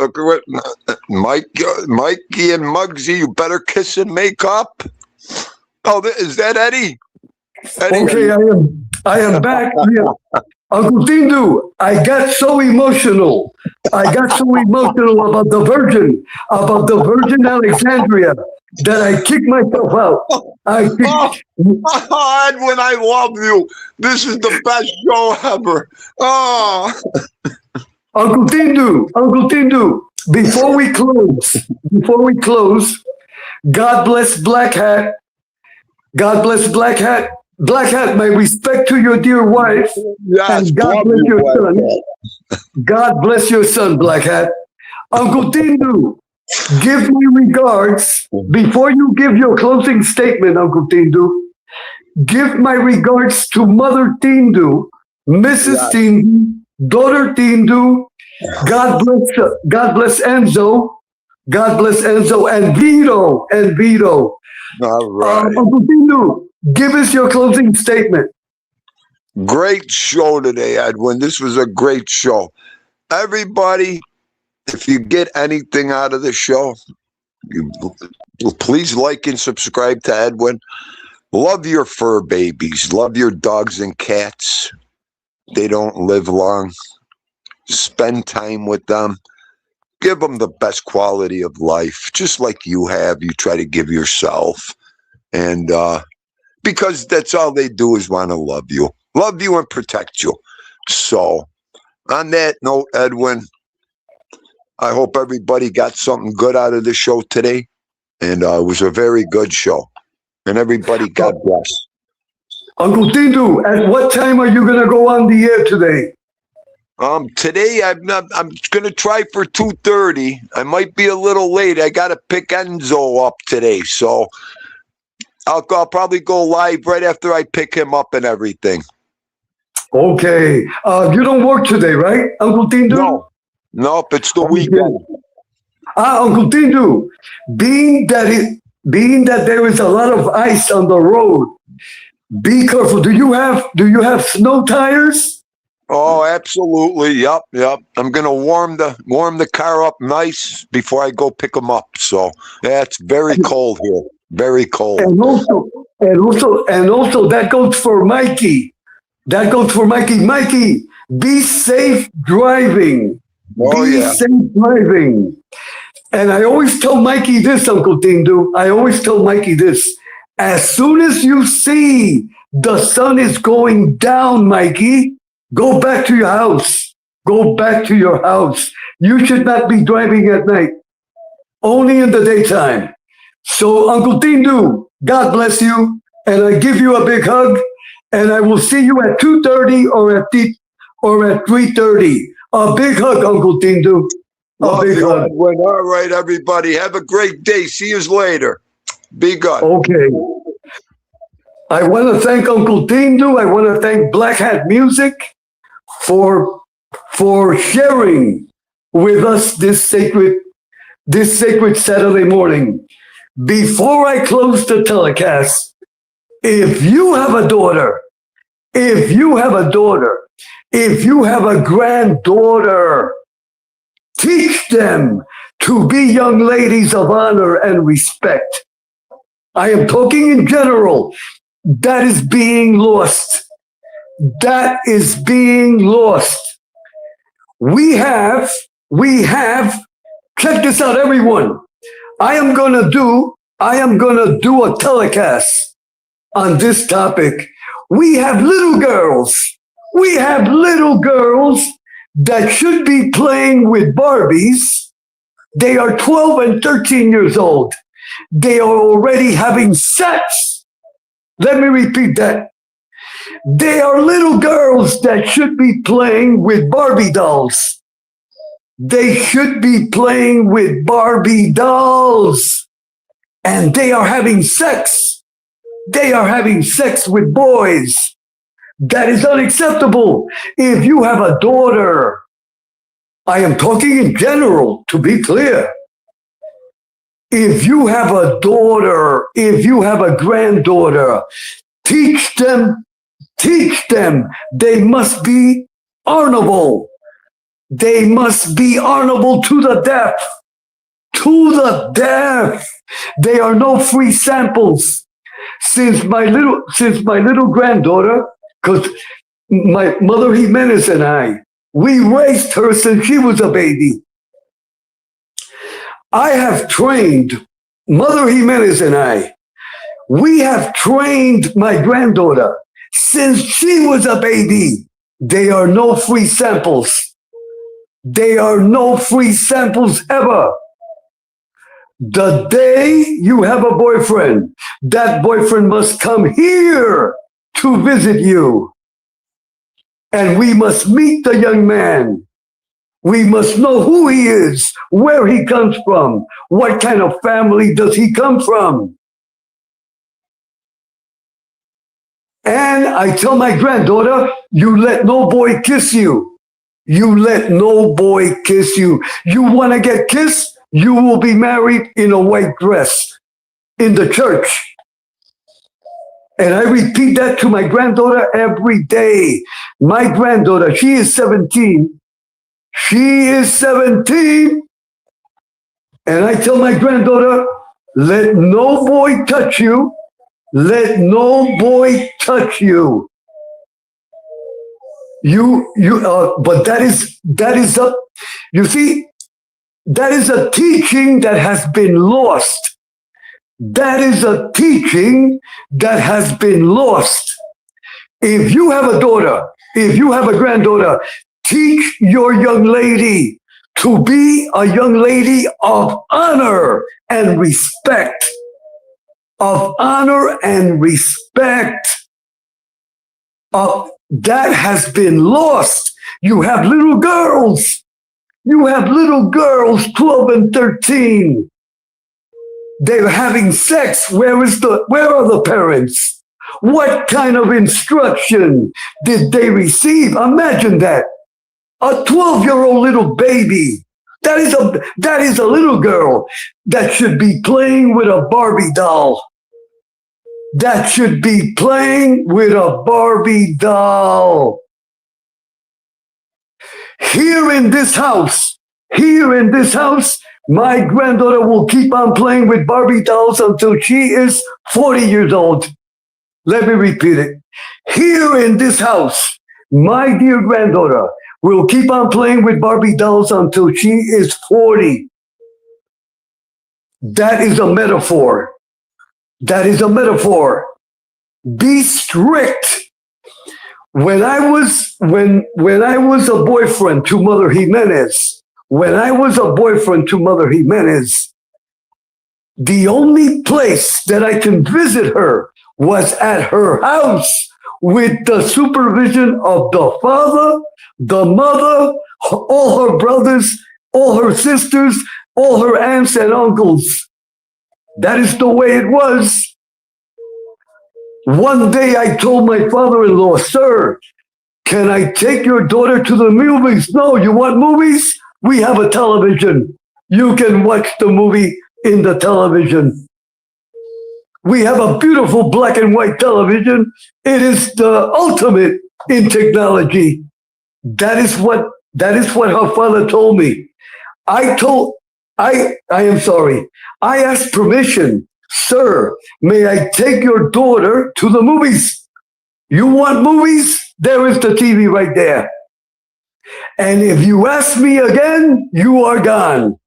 Mikey and Muggsy, you better kiss and make up. Oh, is that Eddie? Eddie, Okay, I am back. Uncle Theendu, I got so emotional. about the Virgin Alexandria, that I kicked myself out. Edwin, I love you. This is the best show ever. Oh. Uncle Theendu, before we close, God bless Black Hat. God bless Black Hat. Black Hat, my respect to your dear wife. Yes, and God bless your son. God bless your son, Black Hat. Uncle Theendu, give me regards. Before you give your closing statement, Uncle Theendu, give my regards to Mother Theendu, Mrs. Theendu, daughter Theendu. God bless Enzo. God bless Enzo and Vito. All right. Uncle Theendu, give us your closing statement. Great show today, Edwin. This was a great show. Everybody, if you get anything out of the show, please like and subscribe to Edwin. Love your fur babies. Love your dogs and cats. They don't live long. Spend time with them. Give them the best quality of life, just like you have. You try to give yourself. And because that's all they do is want to love you and protect you. So on that note, Edwin, I hope everybody got something good out of the show today. And it was a very good show. And everybody, God bless. Uncle Theendu, at what time are you going to go on the air today? Today I'm going to try for 2:30. I might be a little late. I got to pick Enzo up today. So I'll probably go live right after I pick him up and everything. Okay. You don't work today, right, Uncle Theendu? No, it's the weekend. Uncle Theendu, being that there is a lot of ice on the road, be careful. Do you have snow tires? Oh, absolutely. Yep. I'm gonna warm the car up nice before I go pick them up. So yeah, it's very cold here. Very cold. And also, that goes for Mikey. Mikey, be safe driving. Safe driving. And I always tell Mikey this, Uncle Theendu. As soon as you see the sun is going down, Mikey, go back to your house. You should not be driving at night. Only in the daytime. So, Uncle Theendu, God bless you, and I give you a big hug, and I will see you at 2:30 or at 3:30. A big hug, Uncle Theendu. A big hug. All right, everybody. Have a great day. See you later. Be good. Okay. I want to thank Uncle Theendu. I want to thank Black Hat Music for sharing with us this sacred Saturday morning. Before I close the telecast, if you have a daughter, if you have a granddaughter, teach them to be young ladies of honor and respect. I am talking in general. That is being lost. We have, check this out, everyone. I am gonna do a telecast on this topic. We have little girls that should be playing with Barbies. They are 12 and 13 years old. They are already having sex. Let me repeat that. They are little girls that should be playing with Barbie dolls. They should be playing with Barbie dolls. And they are having sex. They are having sex with boys. That is unacceptable. If you have a daughter, I am talking in general, to be clear. If you have a daughter, if you have a granddaughter, teach them, they must be honorable. They must be honorable to the death. To the death. They are no free samples. Since my little granddaughter, because my mother Jimenez and I, we raised her since she was a baby. I have trained Mother Jimenez and I. We have trained my granddaughter since she was a baby. They are no free samples. They are no free samples ever. The day you have a boyfriend, that boyfriend must come here to visit you. And we must meet the young man. We must know who he is, where he comes from, what kind of family does he come from. And I tell my granddaughter, you let no boy kiss you. You let no boy kiss you. You want to get kissed? You will be married in a white dress in the church. And I repeat that to my granddaughter every day. My granddaughter, she is 17. She is 17. And I tell my granddaughter, let no boy touch you. Let no boy touch you. But that is a teaching that has been lost. That is a teaching that has been lost. If you have a daughter, if you have a granddaughter, teach your young lady to be a young lady of honor and respect. Of honor and respect. That has been lost. You have little girls. You have little girls, 12 and 13. They're having sex. Where are the parents? What kind of instruction did they receive? Imagine that. A 12-year-old little baby. That is a little girl that should be playing with a Barbie doll. That should be playing with a Barbie doll. Here in this house, my granddaughter will keep on playing with Barbie dolls until she is 40 years old. Let me repeat it. Here in this house, my dear granddaughter will keep on playing with Barbie dolls until she is 40. That is a metaphor. That is a metaphor. Be strict. When I was a boyfriend to Mother Jimenez, the only place that I can visit her was at her house with the supervision of the father, the mother, all her brothers, all her sisters, all her aunts and uncles. That is the way it was. One day I told my father-in-law, sir, can I take your daughter to the movies? No, you want movies? We have a television. You can watch the movie in the television. We have a beautiful black and white television. It is the ultimate in technology. That is what her father told me. I asked permission. Sir, may I take your daughter to the movies? You want movies? There is the TV right there. And if you ask me again, you are gone.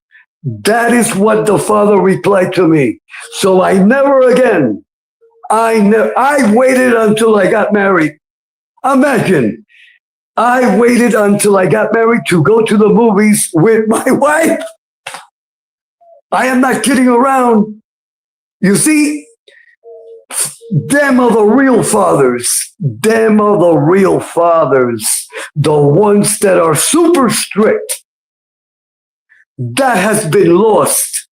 That is what the father replied to me. So I never again. I waited until I got married. Imagine, I waited until I got married to go to the movies with my wife. I am not kidding around. You see, them are the real fathers. Them are the real fathers. The ones that are super strict. That has been lost.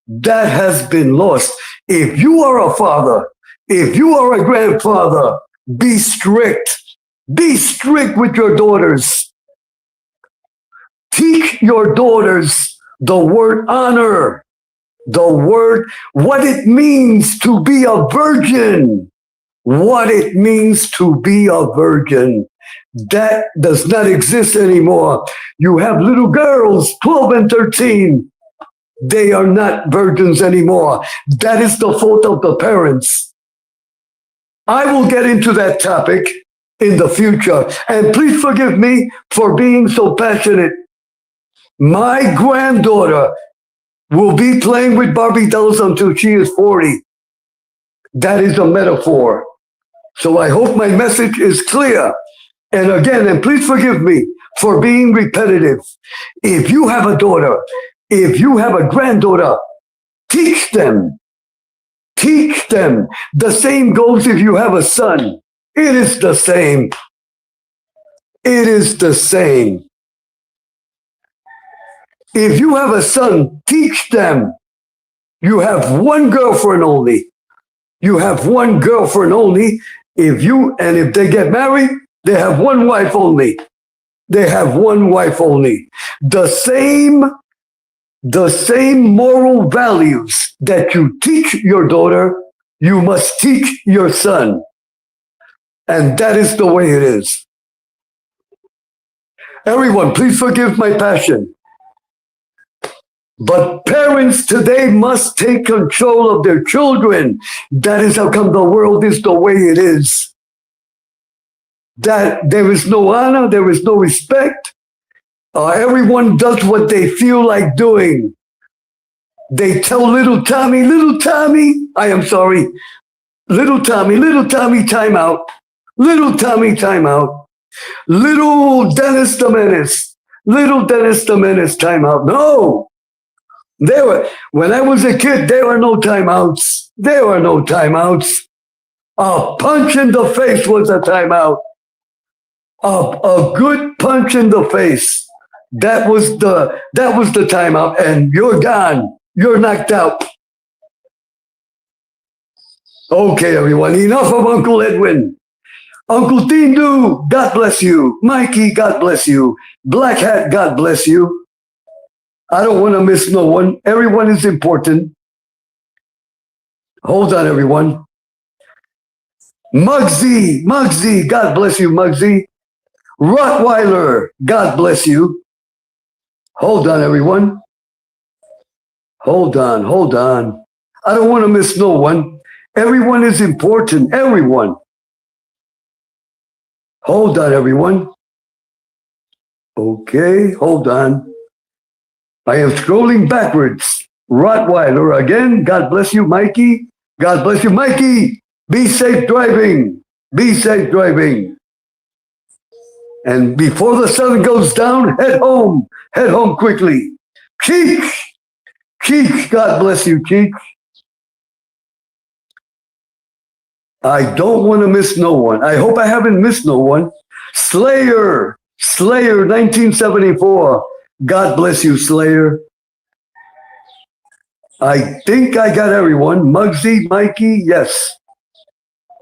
That has been lost. If you are a father, if you are a grandfather, be strict. Be strict with your daughters. Teach your daughters the word honor, the word, what it means to be a virgin, what it means to be a virgin. That does not exist anymore. You have little girls, 12 and 13. They are not virgins anymore. That is the fault of the parents. I will get into that topic in the future. And please forgive me for being so passionate. My granddaughter will be playing with Barbie dolls until she is 40. That is a metaphor. So I hope my message is clear. And again, and please forgive me for being repetitive. If you have a daughter, if you have a granddaughter, teach them. Teach them. The same goes if you have a son. It is the same. It is the same. If you have a son, teach them. You have one girlfriend only. You have one girlfriend only. If they get married, they have one wife only. They have one wife only. The same moral values that you teach your daughter, you must teach your son. And that is the way it is. Everyone, please forgive my passion. But parents today must take control of their children. That is how come the world is the way it is. That there is no honor, there is no respect. Everyone does what they feel like doing. They tell little Tommy, little Tommy, time out. Little Tommy, time out. Little Dennis the Menace, time out. No. When I was a kid, there were no timeouts. There were no timeouts. A punch in the face was a timeout. A good punch in the face. That was the timeout, and you're gone. You're knocked out. Okay, everyone, enough of Uncle Edwin. Uncle theendu, God bless you. Mikey, God bless you. Black Hat, God bless you. I don't want to miss no one. Everyone is important. Hold on, everyone. Muggsy, God bless you, Muggsy. Rottweiler, God bless you. Hold on, everyone. Hold on. I don't want to miss no one. Everyone is important. Everyone. Hold on, everyone. Okay, hold on. I am scrolling backwards. Rottweiler again. God bless you, Mikey. God bless you, Mikey. Be safe driving. Be safe driving. And before the sun goes down, head home. Head home quickly. Cheek, God bless you, Cheek. I don't want to miss no one. I hope I haven't missed no one. Slayer, 1974. God bless you, Slayer. I think I got everyone. Muggsy, Mikey, yes.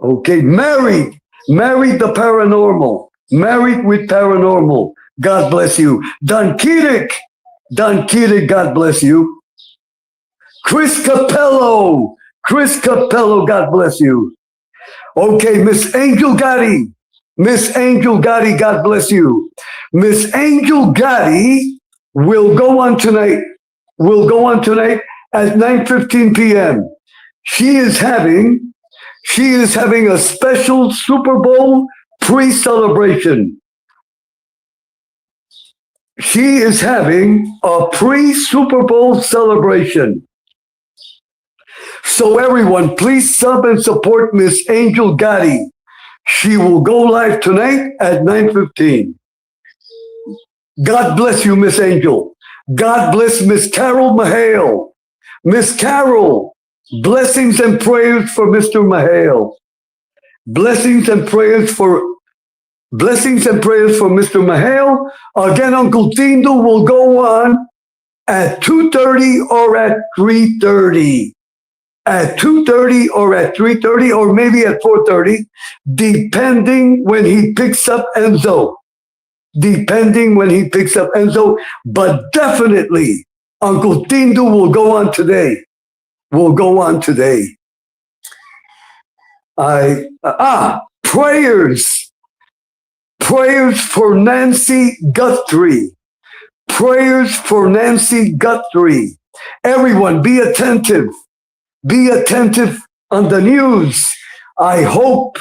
Okay, married the paranormal. Married with paranormal. God bless you. Don Kiddick, God bless you. Chris Capello, God bless you. Okay, Miss Angel Gotti, God bless you. Miss Angel Gotti will go on tonight at 9:15 p.m. She is having a special Super Bowl pre-celebration. She is having a pre-Super Bowl celebration. So everyone, please sub and support Miss Angel Gotti. She will go live tonight at 9:15. God bless you, Miss Angel. God bless Miss Carol Mahale. Miss Carol, blessings and prayers for Mr. Mahale. Blessings and prayers for Mr. Mahale. Again, Uncle theendu will go on at 2:30 or at 3:30. At 2:30 or at 3:30 or maybe at 4:30, depending when he picks up Enzo. Depending when he picks up Enzo, but definitely Uncle Theendu will go on today. Will go on today. Prayers. Prayers for Nancy Guthrie. Prayers for Nancy Guthrie. Everyone, be attentive. Be attentive on the news. I hope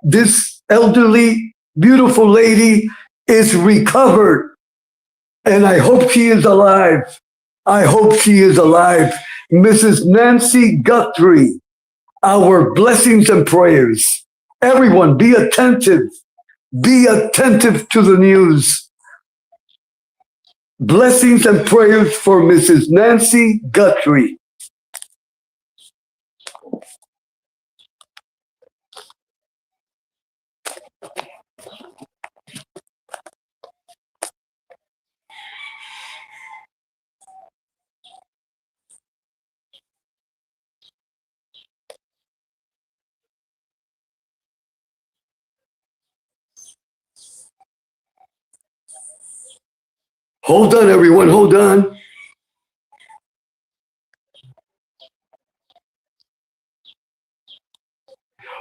this elderly, beautiful lady is recovered. And I hope she is alive. I hope she is alive. Mrs. Nancy Guthrie, our blessings and prayers. Everyone, be attentive. Be attentive to the news. Blessings and prayers for Mrs. Nancy Guthrie. Hold on, everyone, hold on.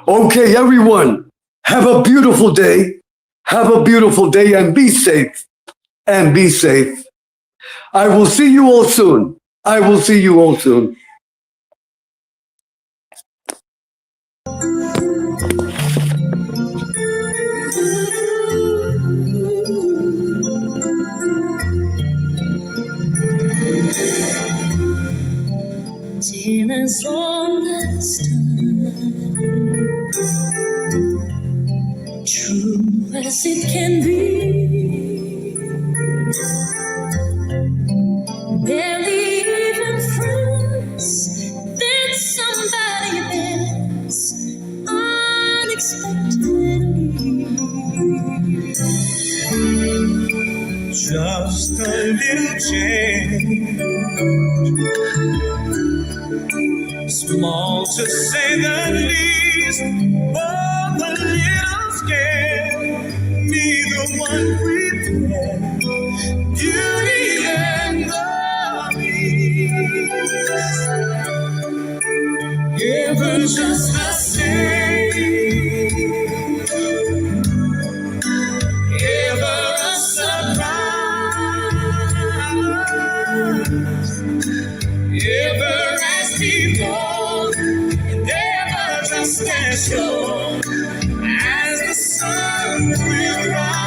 Okay, everyone, have a beautiful day. Have a beautiful day and be safe. And be safe. I will see you all soon. I will see you all soon. Tienes honest true as it can be. Barely even friends, then somebody else unexpectedly. Just a little change, small to say the least, but a little scared. Neither one prepared. Beauty and the Beast. Given just the same, ever a surprise, ever as before, and ever just as sure as the sun will rise.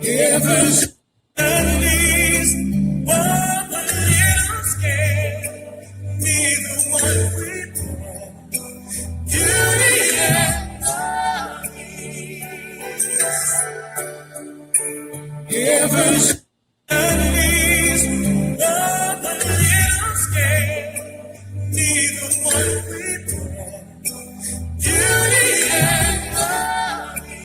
Heaven's We